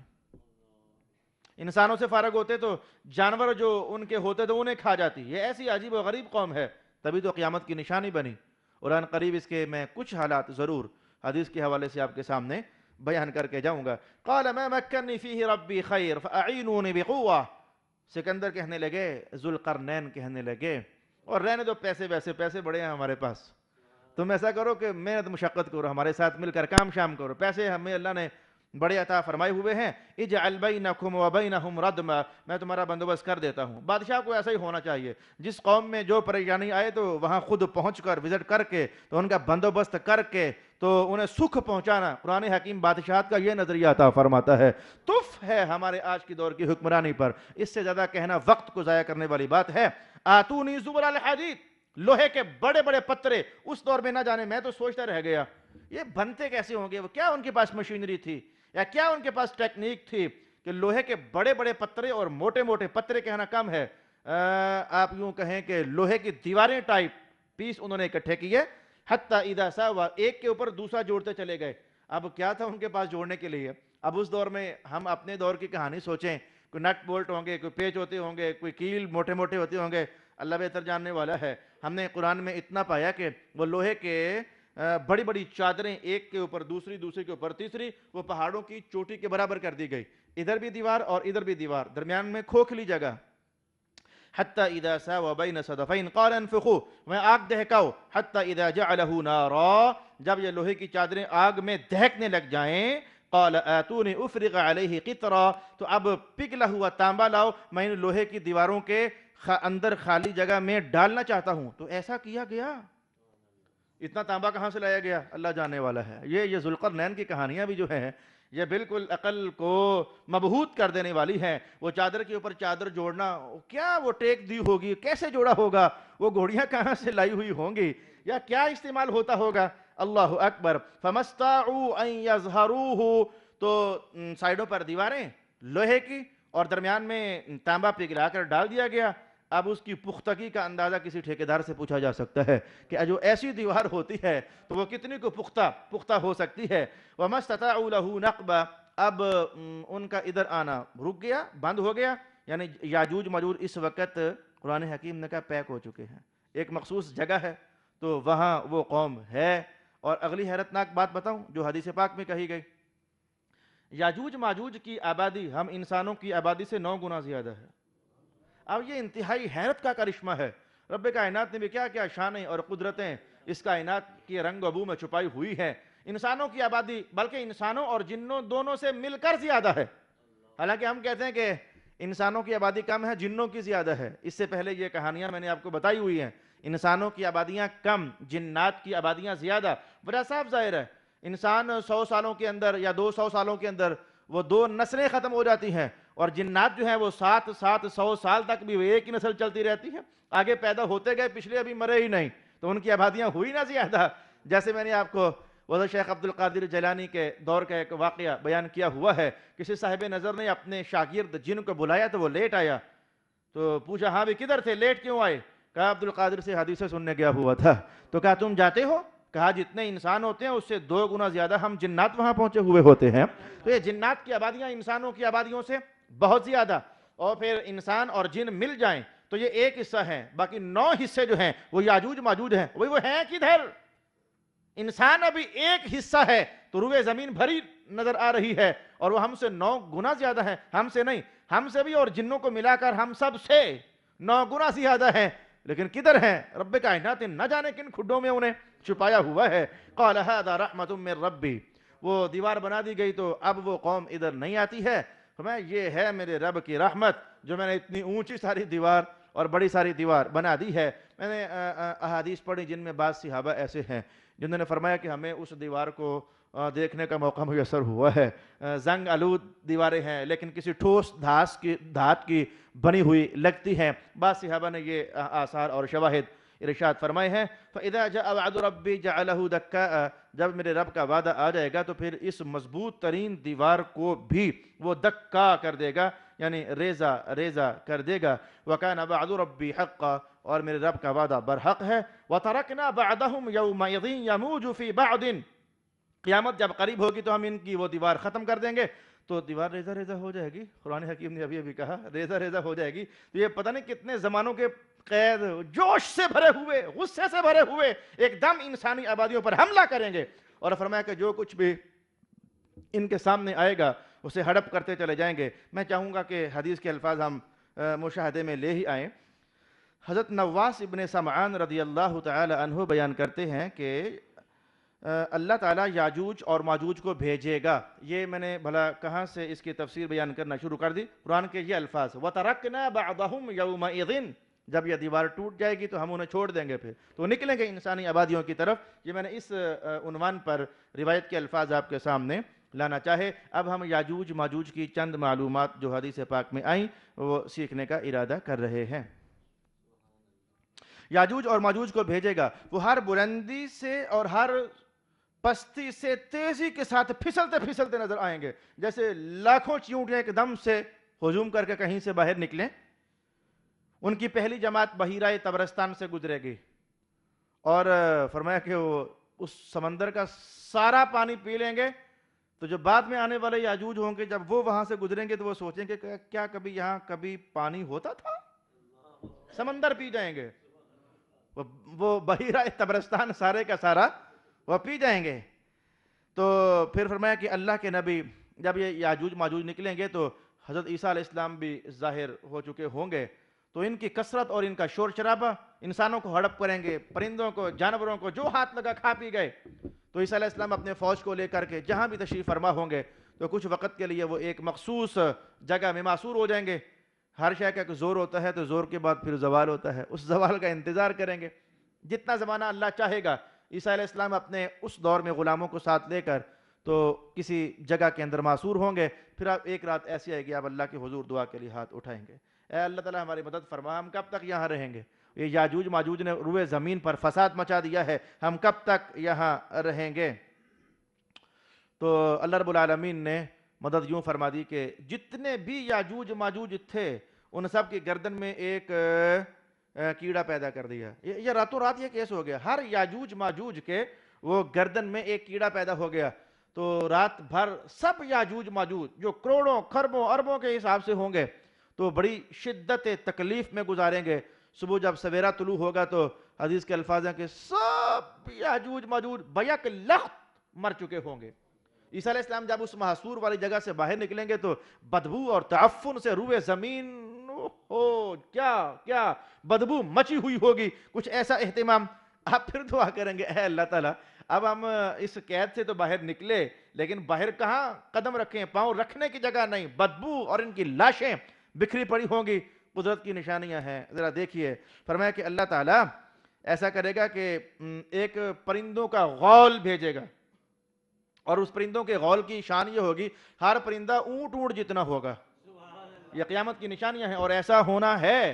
انسانوں سے فارغ ہوتے تو جانور جو ان کے ہوتے تو انہیں کھا جاتی. یہ ایسی عجیب و غریب قوم ہے، تبھی تو قیامت کی نشانی بنی. اور ان قریب اس کے میں کچھ حالات ضرور حدیث کے حوالے سے آپ کے سامنے بیان کر کے جاؤں گا. قال ما مکنی فیہ ربی خیر فاعینونی بقوہ. سکندر کہنے لگے، ذوالقرنین کہنے لگے، اور رہنے دو پیسے، ویسے پیسے بڑے ہیں ہمارے پاس، تم ایسا کرو کہ محنت مشقت کرو، ہمارے ساتھ مل کر کام شام کرو، پیسے ہمیں اللہ نے بڑے عطا فرمائے ہوئے ہیں. اجعل بینکم وبینہم ردما، میں تمہارا بندوبست کر دیتا ہوں. بادشاہ کو ایسا ہی ہونا چاہیے، جس قوم میں جو پریشانی آئے تو وہاں خود پہنچ کر وزٹ کر کے تو ان کا بندوبست کر کے تو انہیں سکھ پہنچانا. قرآن حکیم بادشاہت کا یہ نظریہ عطا فرماتا ہے. تف ہے ہمارے آج کی دور کی حکمرانی پر، اس سے زیادہ کہنا وقت کو ضائع کرنے والی بات ہے. آتونی زبر الحدید، لوہے کے بڑے بڑے پترے. اس دور میں نہ جانے، میں تو سوچتا رہ گیا یہ بنتے کیسے ہوں گے، وہ کیا ان کے پاس مشینری تھی یا کیا ان کے پاس ٹیکنیک تھی کہ لوہے کے بڑے بڑے پترے، اور موٹے موٹے پترے کہنا کم ہے، آپ یوں کہیں کہ لوہے کی دیواریں ٹائپ پیس انہوں نے اکٹھے کیے. حتیٰ اذا ساوا، ایک کے اوپر دوسرا جوڑتے چلے گئے. اب کیا تھا ان کے پاس جوڑنے کے لیے؟ اب اس دور میں ہم اپنے دور کی کہانی سوچیں، کوئی نٹ بولٹ ہوں گے، کوئی پیچ ہوتے ہوں گے، کوئی کیل موٹے موٹے ہوتے ہوں گے. اللہ بہتر جاننے والا ہے. ہم نے قرآن میں اتنا پایا کہ وہ لوہے کے بڑی بڑی چادریں، ایک کے اوپر دوسری، دوسری کے اوپر تیسری، وہ پہاڑوں کی چوٹی کے برابر کر دی گئی. ادھر بھی دیوار اور ادھر بھی دیوار، درمیان میں کھوکھلی جگہ. حتی اذا ساوا بین صدفین قال انفخوا، میں آگ دہکاؤ. حتی اذا جعلہ نارا، جب یہ لوہے کی چادریں آگ میں دہکنے لگ جائیں. قال آتونی افرغ علیہ قطرا، تو اب پگھلا ہوا تانبا لاؤ، میں ان لوہے کی دیواروں کے اندر خالی جگہ میں ڈالنا چاہتا ہوں. تو ایسا کیا گیا. اتنا تانبا کہاں سے لایا گیا اللہ جانے والا ہے. یہ ذوالقرنین کی کہانیاں بھی جو ہیں یہ بالکل عقل کو مبہوت کر دینے والی ہیں. وہ چادر کے اوپر چادر جوڑنا، کیا وہ ٹیک دی ہوگی، کیسے جوڑا ہوگا، وہ گھوڑیاں کہاں سے لائی ہوئی ہوں گی، یا کیا استعمال ہوتا ہوگا. اللہ اکبر. فمستطاعوا ان یظہروہ، تو سائیڈوں پر دیواریں لوہے کی اور درمیان میں تانبا پگھلا کر ڈال دیا گیا. اب اس کی پختگی کا اندازہ کسی ٹھیکیدار سے پوچھا جا سکتا ہے کہ جو ایسی دیوار ہوتی ہے تو وہ کتنی کو پختہ ہو سکتی ہے. وَمَا اسْتَطَاعُوا لَهُ نَقْبًا، اب ان کا ادھر آنا رک گیا، بند ہو گیا. یعنی یاجوج ماجوج اس وقت قرآن حکیم نے کہا پیک ہو چکے ہیں. ایک مخصوص جگہ ہے تو وہاں وہ قوم ہے. اور اگلی حیرتناک بات بتاؤں جو حدیث پاک میں کہی گئی، یاجوج ماجوج کی آبادی ہم انسانوں کی آبادی سے 9 گنا زیادہ ہے. اب یہ انتہائی حیرت کا کرشمہ ہے. رب کائنات نے بھی کیا کیا شانیں اور قدرتیں اس کائنات کی رنگ و بو میں چھپائی ہوئی ہے. انسانوں کی آبادی بلکہ انسانوں اور جنوں دونوں سے مل کر زیادہ ہے. حالانکہ ہم کہتے ہیں کہ انسانوں کی آبادی کم ہے، جنوں کی زیادہ ہے. اس سے پہلے یہ کہانیاں میں نے آپ کو بتائی ہوئی ہیں. انسانوں کی آبادیاں کم، جنات کی آبادیاں زیادہ. وجہ صاف ظاہر ہے، انسان 100 سالوں کے اندر یا 200 سالوں کے اندر وہ 2 نسلیں ختم ہو جاتی ہیں، اور جنات جو ہیں وہ 100 سال تک بھی ایک ہی نسل چلتی رہتی ہے. آگے پیدا ہوتے گئے، پچھلے ابھی مرے ہی نہیں، تو ان کی آبادیاں ہوئی نہ زیادہ. جیسے میں نے آپ کو وہ شیخ عبد القادر جیلانی کے دور کا ایک واقعہ بیان کیا ہوا ہے. کسی صاحب نظر نے اپنے شاگرد جن کو بلایا تو وہ لیٹ آیا، تو پوچھا ہاں بھی کدھر تھے، لیٹ کیوں آئے؟ کہا عبد القادر سے حدیثیں سننے گیا ہوا تھا. تو کہا تم جاتے ہو؟ کہا جتنے انسان ہوتے ہیں اس سے 2 گنا زیادہ ہم جنات وہاں پہنچے ہوئے ہوتے ہیں. تو یہ جنات کی آبادیاں انسانوں کی آبادیوں سے بہت زیادہ. اور پھر انسان اور جن مل جائیں تو یہ ایک حصہ ہے، باقی 9 حصے جو ہیں وہ یاجوج ماجوج ہیں. وہ ہیں کدھر؟ انسان ابھی ایک حصہ ہے تو روئے زمین بھری نظر آ رہی ہے، اور وہ ہم سے 9 گنا زیادہ ہے. ہم سے نہیں، ہم سے بھی اور جنوں کو ملا کر ہم سب سے 9 گنا زیادہ ہے. لیکن کدھر ہیں؟ رب کائنات نہ جانے کن کھڈوں میں انہیں چھپایا ہوا ہے. قال هذا رحمت من ربی، وہ دیوار بنا دی گئی تو اب وہ قوم ادھر نہیں آتی ہے. یہ ہے میرے رب کی رحمت جو میں نے اتنی اونچی ساری دیوار اور بڑی ساری دیوار بنا دی ہے. میں نے احادیث پڑھی جن میں بعض صحابہ ایسے ہیں جنہوں نے فرمایا کہ ہمیں اس دیوار کو دیکھنے کا موقع میسر ہوا ہے، زنگ آلود دیواریں ہیں لیکن کسی ٹھوس دھات کی بنی ہوئی لگتی ہیں۔ بعض صحابہ نے یہ آثار اور شواہد ارشاد فرمائے ہیں۔ فَإِذَا جَاءَ وَعْدُ رَبِّي جَعَلَهُ دَكَّاءَ، جب میرے رب کا وعدہ آ جائے گا تو پھر اس مضبوط ترین دیوار کو بھی وہ دکا کر دے گا، یعنی ریزہ ریزہ کر دے گا۔ وَكَانَ وَعْدُ رَبِّي حَقًّا، اور میرے رب کا وعدہ برحق ہے۔ وَتَرَكْنَا بَعْدَهُمْ يَوْمَئِذٍ يَمُوجُ فِي بَعْضٍ، قیامت جب قریب ہوگی تو ہم ان کی وہ دیوار ختم کر دیں گے تو دیوار ریزہ ریزہ ہو جائے گی۔ قرآن حکیم نے ابھی کہا ریزہ ریزہ ہو جائے گی۔ تو یہ پتہ نہیں کتنے زمانوں کے قید جوش سے بھرے ہوئے، غصے سے بھرے ہوئے ایک دم انسانی آبادیوں پر حملہ کریں گے، اور فرمایا کہ جو کچھ بھی ان کے سامنے آئے گا اسے ہڑپ کرتے چلے جائیں گے۔ میں چاہوں گا کہ حدیث کے الفاظ ہم مشاہدے میں لے ہی آئیں۔ حضرت نواس ابن سمعان رضی اللہ تعالی عنہ بیان کرتے ہیں کہ اللہ تعالیٰ یاجوج اور ماجوج کو بھیجے گا۔ یہ میں نے بھلا کہاں سے اس کی تفسیر بیان کرنا شروع کر دی؟ قرآن کے یہ الفاظ وَتَرَكْنَا بَعْضَهُمْ يَوْمَئِذٍ، جب یہ دیوار ٹوٹ جائے گی تو ہم انہیں چھوڑ دیں گے، پھر تو نکلیں گے انسانی آبادیوں کی طرف۔ یہ میں نے اس عنوان پر روایت کے الفاظ آپ کے سامنے لانا چاہے۔ اب ہم یاجوج ماجوج کی چند معلومات جو حدیث پاک میں آئیں وہ سیکھنے کا ارادہ کر رہے ہیں۔ یاجوج اور ماجوج کو بھیجے گا، وہ ہر بلندی سے اور ہر پستی سے تیزی کے ساتھ پھسلتے پھسلتے نظر آئیں گے، جیسے لاکھوں چیونٹیاں ایک دم سے ہجوم کر کے کہیں سے باہر نکلیں۔ ان کی پہلی جماعت بحیرہ طبرستان سے گزرے گی، اور فرمایا کہ وہ اس سمندر کا سارا پانی پی لیں گے، تو جو بعد میں آنے والے یاجوج ہوں گے جب وہ وہاں سے گزریں گے تو وہ سوچیں گے کہ کیا کبھی یہاں کبھی پانی ہوتا تھا؟ سمندر پی جائیں گے، وہ بحیرہ طبرستان سارے کا سارا وہ پی جائیں گے۔ تو پھر فرمایا کہ اللہ کے نبی جب یہ یاجوج ماجوج نکلیں گے تو حضرت عیسیٰ علیہ السلام بھی ظاہر ہو چکے ہوں گے، تو ان کی کثرت اور ان کا شور شرابہ انسانوں کو ہڑپ کریں گے، پرندوں کو، جانوروں کو، جو ہاتھ لگا کھا پی گئے۔ تو عیسیٰ علیہ السلام اپنے فوج کو لے کر کے جہاں بھی تشریف فرما ہوں گے تو کچھ وقت کے لیے وہ ایک مخصوص جگہ میں معصور ہو جائیں گے۔ ہر شے کا زور ہوتا ہے تو زور کے بعد پھر زوال ہوتا ہے، اس زوال کا انتظار کریں گے۔ جتنا زمانہ اللہ چاہے گا عیسیٰ علیہ السلام اپنے اس دور میں غلاموں کو ساتھ لے کر تو کسی جگہ کے اندر معصور ہوں گے، پھر آپ ایک رات ایسی آئے گی آپ اللہ کے حضور دعا کے لیے ہاتھ اٹھائیں گے، اے اللہ تعالیٰ ہماری مدد فرما، ہم کب تک یہاں رہیں گے؟ یہ یاجوج ماجوج نے روئے زمین پر فساد مچا دیا ہے، ہم کب تک یہاں رہیں گے؟ تو اللہ رب العالمین نے مدد یوں فرما دی کہ جتنے بھی یاجوج ماجوج تھے ان سب کی گردن میں ایک کیڑا پیدا کر دیا۔ یہ راتوں رات یہ کیس ہو گیا، ہر یاجوج ماجوج کے وہ گردن میں ایک کیڑا پیدا ہو گیا، تو رات بھر سب یاجوج ماجوج جو کروڑوں خربوں اربوں کے حساب سے ہوں گے تو بڑی شدت تکلیف میں گزاریں گے۔ صبح جب سویرا طلوع ہوگا تو حدیث کے الفاظ ہیں کہ سب یاجوج ماجوج بیک لخت مر چکے ہوں گے۔ عیسیٰ علیہ السلام جب اس محصور والی جگہ سے باہر نکلیں گے تو بدبو اور تعفن سے روئے زمین کیا بدبو مچی ہوئی ہوگی، کچھ ایسا اہتمام۔ آپ پھر دعا کریں گے اے اللہ تعالیٰ اب ہم اس قید سے تو باہر نکلے لیکن باہر کہاں قدم رکھیں، پاؤں رکھنے کی جگہ نہیں، بدبو اور ان کی لاشیں بکھری پڑی ہوں گی۔ قدرت کی نشانیاں ہیں، ذرا دیکھیے۔ فرمایا کہ اللہ تعالیٰ ایسا کرے گا کہ ایک پرندوں کا غول بھیجے گا، اور اس پرندوں کے غول کی شان یہ ہوگی ہر پرندہ اونٹ جتنا ہوگا۔ یہ قیامت کی نشانیاں ہیں اور ایسا ہونا ہے،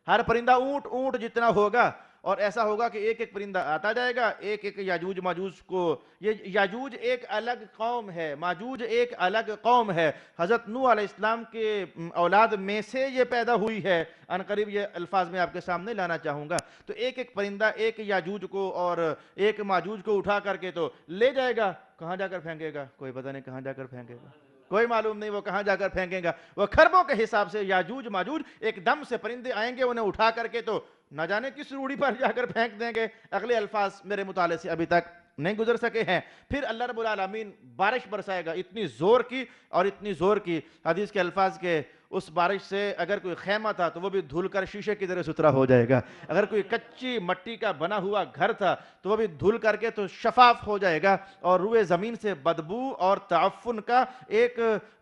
ہر پرندہ اونٹ جتنا ہوگا، اور ایسا ہوگا کہ ایک ایک پرندہ آتا جائے گا ایک ایک یاجوج ماجوج کو۔ یہ یاجوج ایک الگ قوم ہے، ماجوج ایک الگ قوم ہے، حضرت نوح علیہ السلام کے اولاد میں سے یہ پیدا ہوئی ہے۔ ان قریب یہ الفاظ میں آپ کے سامنے لانا چاہوں گا۔ تو ایک ایک پرندہ ایک یاجوج کو اور ایک ماجوج کو اٹھا کر کے تو لے جائے گا، کہاں جا کر پھینکے گا کوئی پتہ نہیں، کہاں جا کر پھینکے گا کوئی معلوم نہیں، وہ کہاں جا کر پھینکیں گا۔ وہ خربوں کے حساب سے یاجوج ماجوج ایک دم سے پرندے آئیں گے، انہیں اٹھا کر کے تو نہ جانے کس روڑی پر جا کر پھینک دیں گے۔ اگلے الفاظ میرے مطالعے سے ابھی تک نہیں گزر سکے ہیں۔ پھر اللہ رب العالمین بارش برسائے گا اتنی زور کی اور اتنی زور کی، حدیث کے الفاظ کے اس بارش سے اگر کوئی خیمہ تھا تو وہ بھی دھل کر شیشے کی طرح ستھرا ہو جائے گا، اگر کوئی کچی مٹی کا بنا ہوا گھر تھا تو وہ بھی دھل کر کے تو شفاف ہو جائے گا، اور روئے زمین سے بدبو اور تعفن کا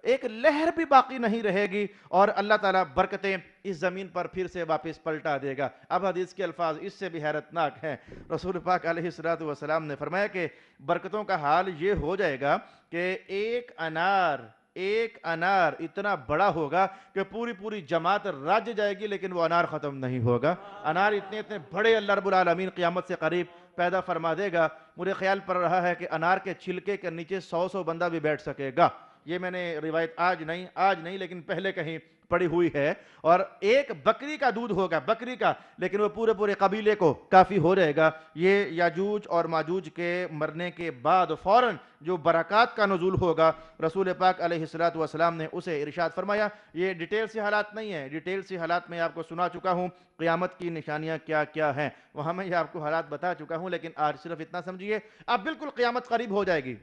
ایک لہر بھی باقی نہیں رہے گی، اور اللہ تعالیٰ برکتیں اس زمین پر پھر سے واپس پلٹا دے گا۔ اب حدیث کے الفاظ اس سے بھی حیرتناک ہیں۔ رسول پاک علیہ السلام نے فرمایا کہ برکتوں کا حال یہ ہو جائے گا کہ ایک انار اتنا بڑا ہوگا کہ پوری جماعت رج جائے گی، لیکن وہ انار ختم نہیں ہوگا۔ انار اتنے بڑے اللہ رب العالمین قیامت سے قریب پیدا فرما دے گا۔ مجھے خیال پڑ رہا ہے کہ انار کے چھلکے کے نیچے 100 بندہ بھی بیٹھ سکے گا۔ یہ میں نے روایت آج نہیں لیکن پہلے کہیں پڑی ہوئی ہے۔ اور ایک بکری کا دودھ ہوگا، بکری کا، لیکن وہ پورے قبیلے کو کافی ہو جائے گا۔ یہ یاجوج اور ماجوج کے مرنے کے بعد فوراً جو برکات کا نزول ہوگا، رسول پاک علیہ السلام نے اسے ارشاد فرمایا۔ یہ ڈیٹیل سے حالات نہیں ہیں، ڈیٹیل سے حالات میں آپ کو سنا چکا ہوں، قیامت کی نشانیاں کیا کیا ہیں وہاں میں یہ آپ کو حالات بتا چکا ہوں، لیکن آج صرف اتنا سمجھیے اب بالکل قیامت قریب ہو جائے گی۔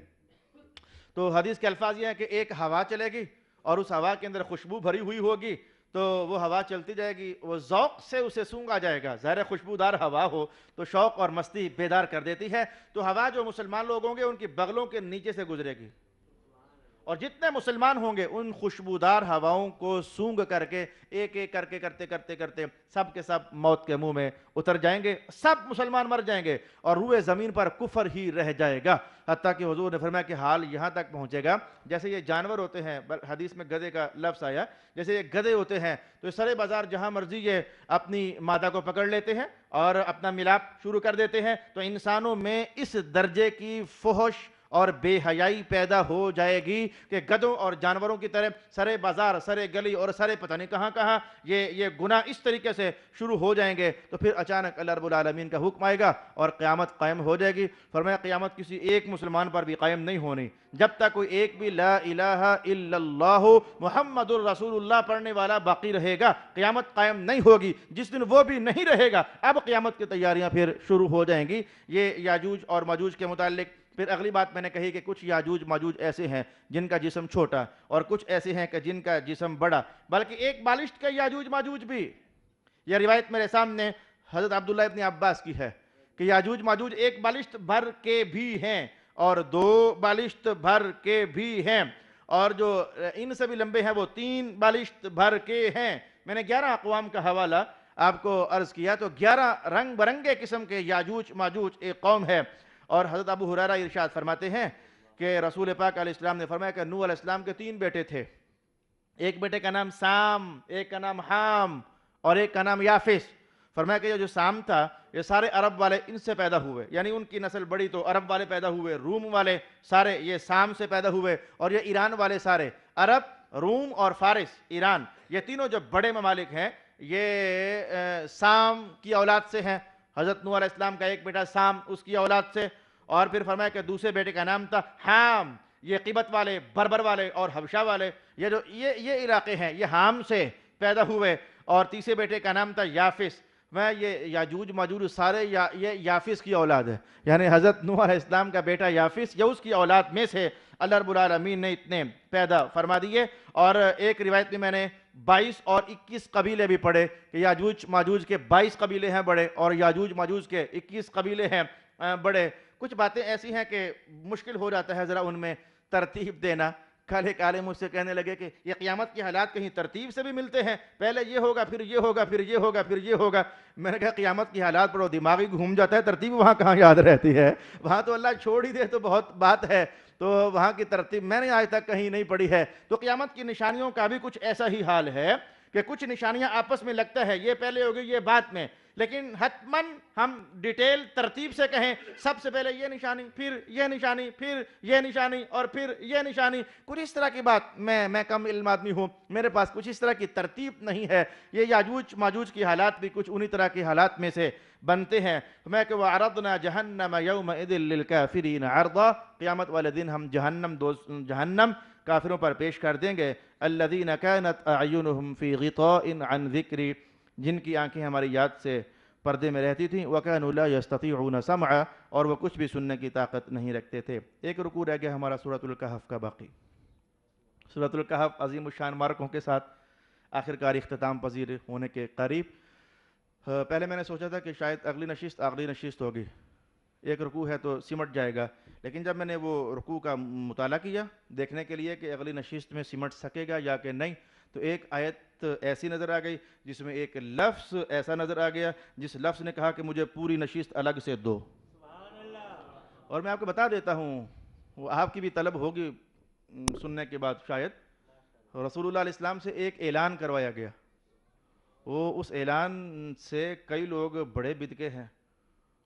تو حدیث کے الفاظ یہ ہیں کہ ایک ہوا چلے گی اور اس ہوا کے اندر خوشبو بھری ہوئی ہوگی، تو وہ ہوا چلتی جائے گی، وہ ذوق سے اسے سونگا جائے گا۔ ظاہر خوشبودار ہوا ہو تو شوق اور مستی بیدار کر دیتی ہے، تو ہوا جو مسلمان لوگ ہوں گے ان کی بغلوں کے نیچے سے گزرے گی، اور جتنے مسلمان ہوں گے ان خوشبودار ہواؤں کو سونگ کر کے ایک کر کے کرتے سب کے سب موت کے منہ میں اتر جائیں گے، سب مسلمان مر جائیں گے اور روئے زمین پر کفر ہی رہ جائے گا۔ حتیٰ کہ حضور نے فرمایا کہ حال یہاں تک پہنچے گا جیسے یہ جانور ہوتے ہیں، حدیث میں گدھے کا لفظ آیا، جیسے یہ گدھے ہوتے ہیں تو سرے بازار جہاں مرضی یہ اپنی مادہ کو پکڑ لیتے ہیں اور اپنا ملاپ شروع کر دیتے ہیں، تو انسانوں میں اس درجے کی فحش اور بے حیائی پیدا ہو جائے گی کہ گدھوں اور جانوروں کی طرح سرے بازار، سرے گلی اور سرے پتہ نہیں کہاں یہ گناہ اس طریقے سے شروع ہو جائیں گے۔ تو پھر اچانک اللہ رب العالمین کا حکم آئے گا اور قیامت قائم ہو جائے گی۔ فرمایا قیامت کسی ایک مسلمان پر بھی قائم نہیں ہونی جب تک کوئی ایک بھی لا الہ الا اللہ محمد الرسول اللہ پڑھنے والا باقی رہے گا، قیامت قائم نہیں ہوگی۔ جس دن وہ بھی نہیں رہے گا اب قیامت کی تیاریاں پھر شروع ہو جائیں گی۔ یہ یاجوج اور ماجوج کے متعلق پھر اگلی بات میں نے کہی کہ کچھ یاجوج ماجوج ایسے ہیں جن کا جسم چھوٹا اور کچھ ایسے ہیں کہ جن کا جسم بڑا، بلکہ ایک بالشت کے یاجوج ماجوج بھی۔ یہ روایت میرے سامنے حضرت عبداللہ ابن عباس کی ہے کہ یاجوج ماجوج ایک بالشت بھر کے بھی ہیں اور 2 بالشت بھر کے بھی ہیں، اور جو ان سے بھی لمبے ہیں وہ 3 بالشت بھر کے ہیں۔ میں نے 11 اقوام کا حوالہ آپ کو عرض کیا، تو 11 رنگ برنگے قسم کے یاجوج ماجوج ایک قوم ہے۔ اور حضرت ابو ہریرہ ارشاد فرماتے ہیں کہ رسول پاک علیہ السلام نے فرمایا کہ نوح علیہ السلام کے 3 بیٹے تھے، ایک بیٹے کا نام سام، ایک کا نام حام اور ایک کا نام یافس۔ فرمایا کہ یہ جو سام تھا یہ سارے عرب والے ان سے پیدا ہوئے، یعنی ان کی نسل بڑی تو عرب والے پیدا ہوئے، روم والے سارے یہ سام سے پیدا ہوئے، اور یہ ایران والے سارے عرب، روم اور فارس، ایران، یہ تینوں جو بڑے ممالک ہیں یہ سام کی اولاد سے ہیں۔ حضرت نوح علیہ السلام کا ایک بیٹا سام اس کی اولاد سے، اور پھر فرمایا کہ دوسرے بیٹے کا نام تھا حام، یہ قبط والے، بربر والے اور حبشہ والے، یہ علاقے ہیں، یہ حام سے پیدا ہوئے، اور تیسرے بیٹے کا نام تھا یافس۔ میں یہ یاجوج ماجوج سارے یہ یافس کی اولاد ہے، یعنی حضرت نوح علیہ السلام کا بیٹا یافس یا اس کی اولاد میں سے اللہ رب العالمین نے اتنے پیدا فرما دیے۔ اور ایک روایت میں نے 22 اور 21 قبیلے بھی پڑھے کہ یاجوج ماجوج کے 22 قبیلے ہیں بڑے اور یاجوج ماجوج کے 21 قبیلے ہیں بڑے۔ کچھ باتیں ایسی ہیں کہ مشکل ہو جاتا ہے ذرا ان میں ترتیب دینا۔ کل ایک عالم مجھ سے کہنے لگے کہ یہ قیامت کے حالات کہیں ترتیب سے بھی ملتے ہیں، پہلے یہ ہوگا پھر یہ ہوگا پھر یہ ہوگا پھر یہ ہوگا۔ میں نے کہا قیامت کی حالات پر وہ دماغی گھوم جاتا ہے، ترتیب وہاں کہاں یاد رہتی ہے، وہاں تو اللہ چھوڑ ہی دے تو بہت بات ہے، تو وہاں کی ترتیب میں نے آج تک کہیں نہیں پڑھی ہے۔ تو قیامت کی نشانیوں کا بھی کچھ ایسا ہی حال ہے کہ کچھ نشانیاں آپس میں لگتا ہے یہ پہلے ہوگی یہ بعد میں، لیکن حتماً ہم ڈیٹیل ترتیب سے کہیں سب سے پہلے یہ نشانی، پھر یہ نشانی، پھر یہ نشانی اور پھر یہ نشانی، کچھ اس طرح کی بات میں کم علم آدمی ہوں، میرے پاس کچھ اس طرح کی ترتیب نہیں ہے۔ یہ یاجوج ماجوج کی حالات بھی کچھ انہی طرح کی حالات میں سے بنتے ہیں۔ میں کہ وَعَرَضْنَا جَهَنَّمَ يَوْمَئِذٍ لِّلْكَافِرِينَ عَرْضًا، قیامت والے دن ہم جہنم کافروں پر پیش کر دیں گے۔ الَّذِينَ كَانَتْ أَعْيُنُهُمْ فِي غِطَاءٍ عَنْ ذِكْرِي، جن کی آنکھیں ہماری یاد سے پردے میں رہتی تھیں، وَكَانُوا لَا يَسْتَطِيعُونَ سَمْعًا، اور وہ کچھ بھی سننے کی طاقت نہیں رکھتے تھے۔ ایک رکوع رہ گیا ہمارا سورۃ الکہف کا باقی۔ سورۃ الکہف عظیم الشان مارکوں کے ساتھ آخر کار اختتام پذیر ہونے کے قریب. پہلے میں نے سوچا تھا کہ شاید اگلی نشست آخری نشست ہوگی، ایک رکوع ہے تو سمٹ جائے گا، لیکن جب میں نے وہ رکوع کا مطالعہ کیا دیکھنے کے لیے کہ اگلی نشست میں سمٹ سکے گا یا کہ نہیں، تو ایک آیت ایسی نظر آ گئی جس میں ایک لفظ ایسا نظر آ گیا جس لفظ نے کہا کہ مجھے پوری نشست الگ سے دو. اور میں آپ کو بتا دیتا ہوں، وہ آپ کی بھی طلب ہوگی سننے کے بعد شاید، رسول اللہ علیہ السلام سے ایک اعلان کروایا گیا. وہ اس اعلان سے کئی لوگ بڑے بدکے ہیں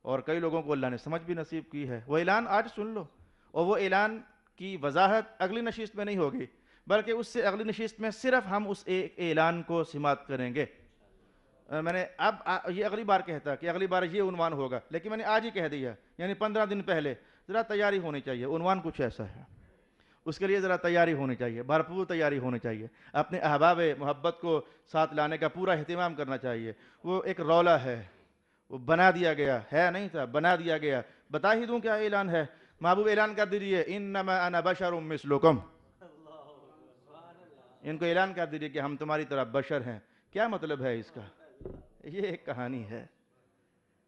اور کئی لوگوں کو اللہ نے سمجھ بھی نصیب کی ہے. وہ اعلان آج سن لو، اور وہ اعلان کی وضاحت اگلی نشست میں نہیں ہوگی، بلکہ اس سے اگلی نشست میں صرف ہم اس ایک اعلان کو سماعت کریں گے. میں نے اب یہ اگلی بار کہتا کہ اگلی بار یہ عنوان ہوگا، لیکن میں نے آج ہی کہہ دیا، یعنی 15 دن پہلے. ذرا تیاری ہونی چاہیے، عنوان کچھ ایسا ہے، اس کے لیے ذرا تیاری ہونی چاہیے، بھرپور تیاری ہونی چاہیے، اپنے احباب محبت کو ساتھ لانے کا پورا اہتمام کرنا چاہیے. وہ ایک رولا ہے، وہ بنا دیا گیا ہے، نہیں تھا، بنا دیا گیا. بتا ہی دوں کیا اعلان ہے. محبوب اعلان کر دیجئے انما انا بشر مثلکم. ان کو اعلان کر دیجئے کہ ہم تمہاری طرح بشر ہیں. کیا مطلب ہے اس کا؟ یہ ایک کہانی ہے.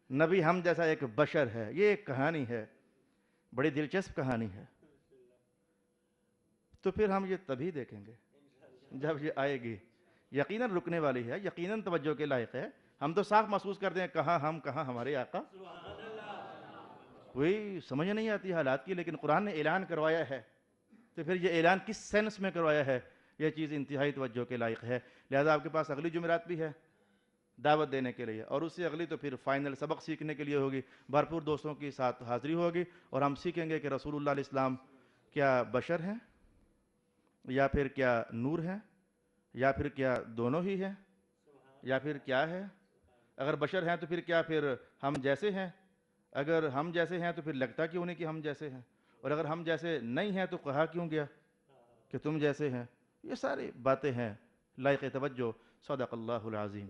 نبی ہم جیسا ایک بشر ہے، یہ ایک کہانی ہے، بڑی دلچسپ کہانی ہے. تو پھر ہم یہ تبھی دیکھیں گے جب یہ آئے گی. یقیناً رکنے والی ہے، یقیناً توجہ کے لائق ہے. ہم تو صاف محسوس کرتے ہیں کہاں ہم کہاں ہمارے آقا. کوئی سمجھ نہیں آتی حالات کی، لیکن قرآن نے اعلان کروایا ہے. تو پھر یہ اعلان کس سینس میں کروایا ہے، یہ چیز انتہائی توجہ کے لائق ہے. لہذا آپ کے پاس اگلی جمعرات بھی ہے دعوت دینے کے لیے، اور اس سے اگلی تو پھر فائنل سبق سیکھنے کے لیے ہوگی. بھرپور دوستوں کی ساتھ حاضری ہوگی اور ہم سیکھیں گے کہ رسول اللہ علیہ السلام کیا بشر ہیں، یا پھر کیا نور ہے، یا پھر کیا دونوں ہی ہیں، یا پھر کیا ہے. اگر بشر ہیں تو پھر کیا پھر ہم جیسے ہیں؟ اگر ہم جیسے ہیں تو پھر لگتا کیوں نہیں کہ ہم جیسے ہیں؟ اور اگر ہم جیسے نہیں ہیں تو کہا کیوں گیا کہ تم جیسے ہیں؟ یہ ساری باتیں ہیں لائق توجہ. صدق اللہ العظیم.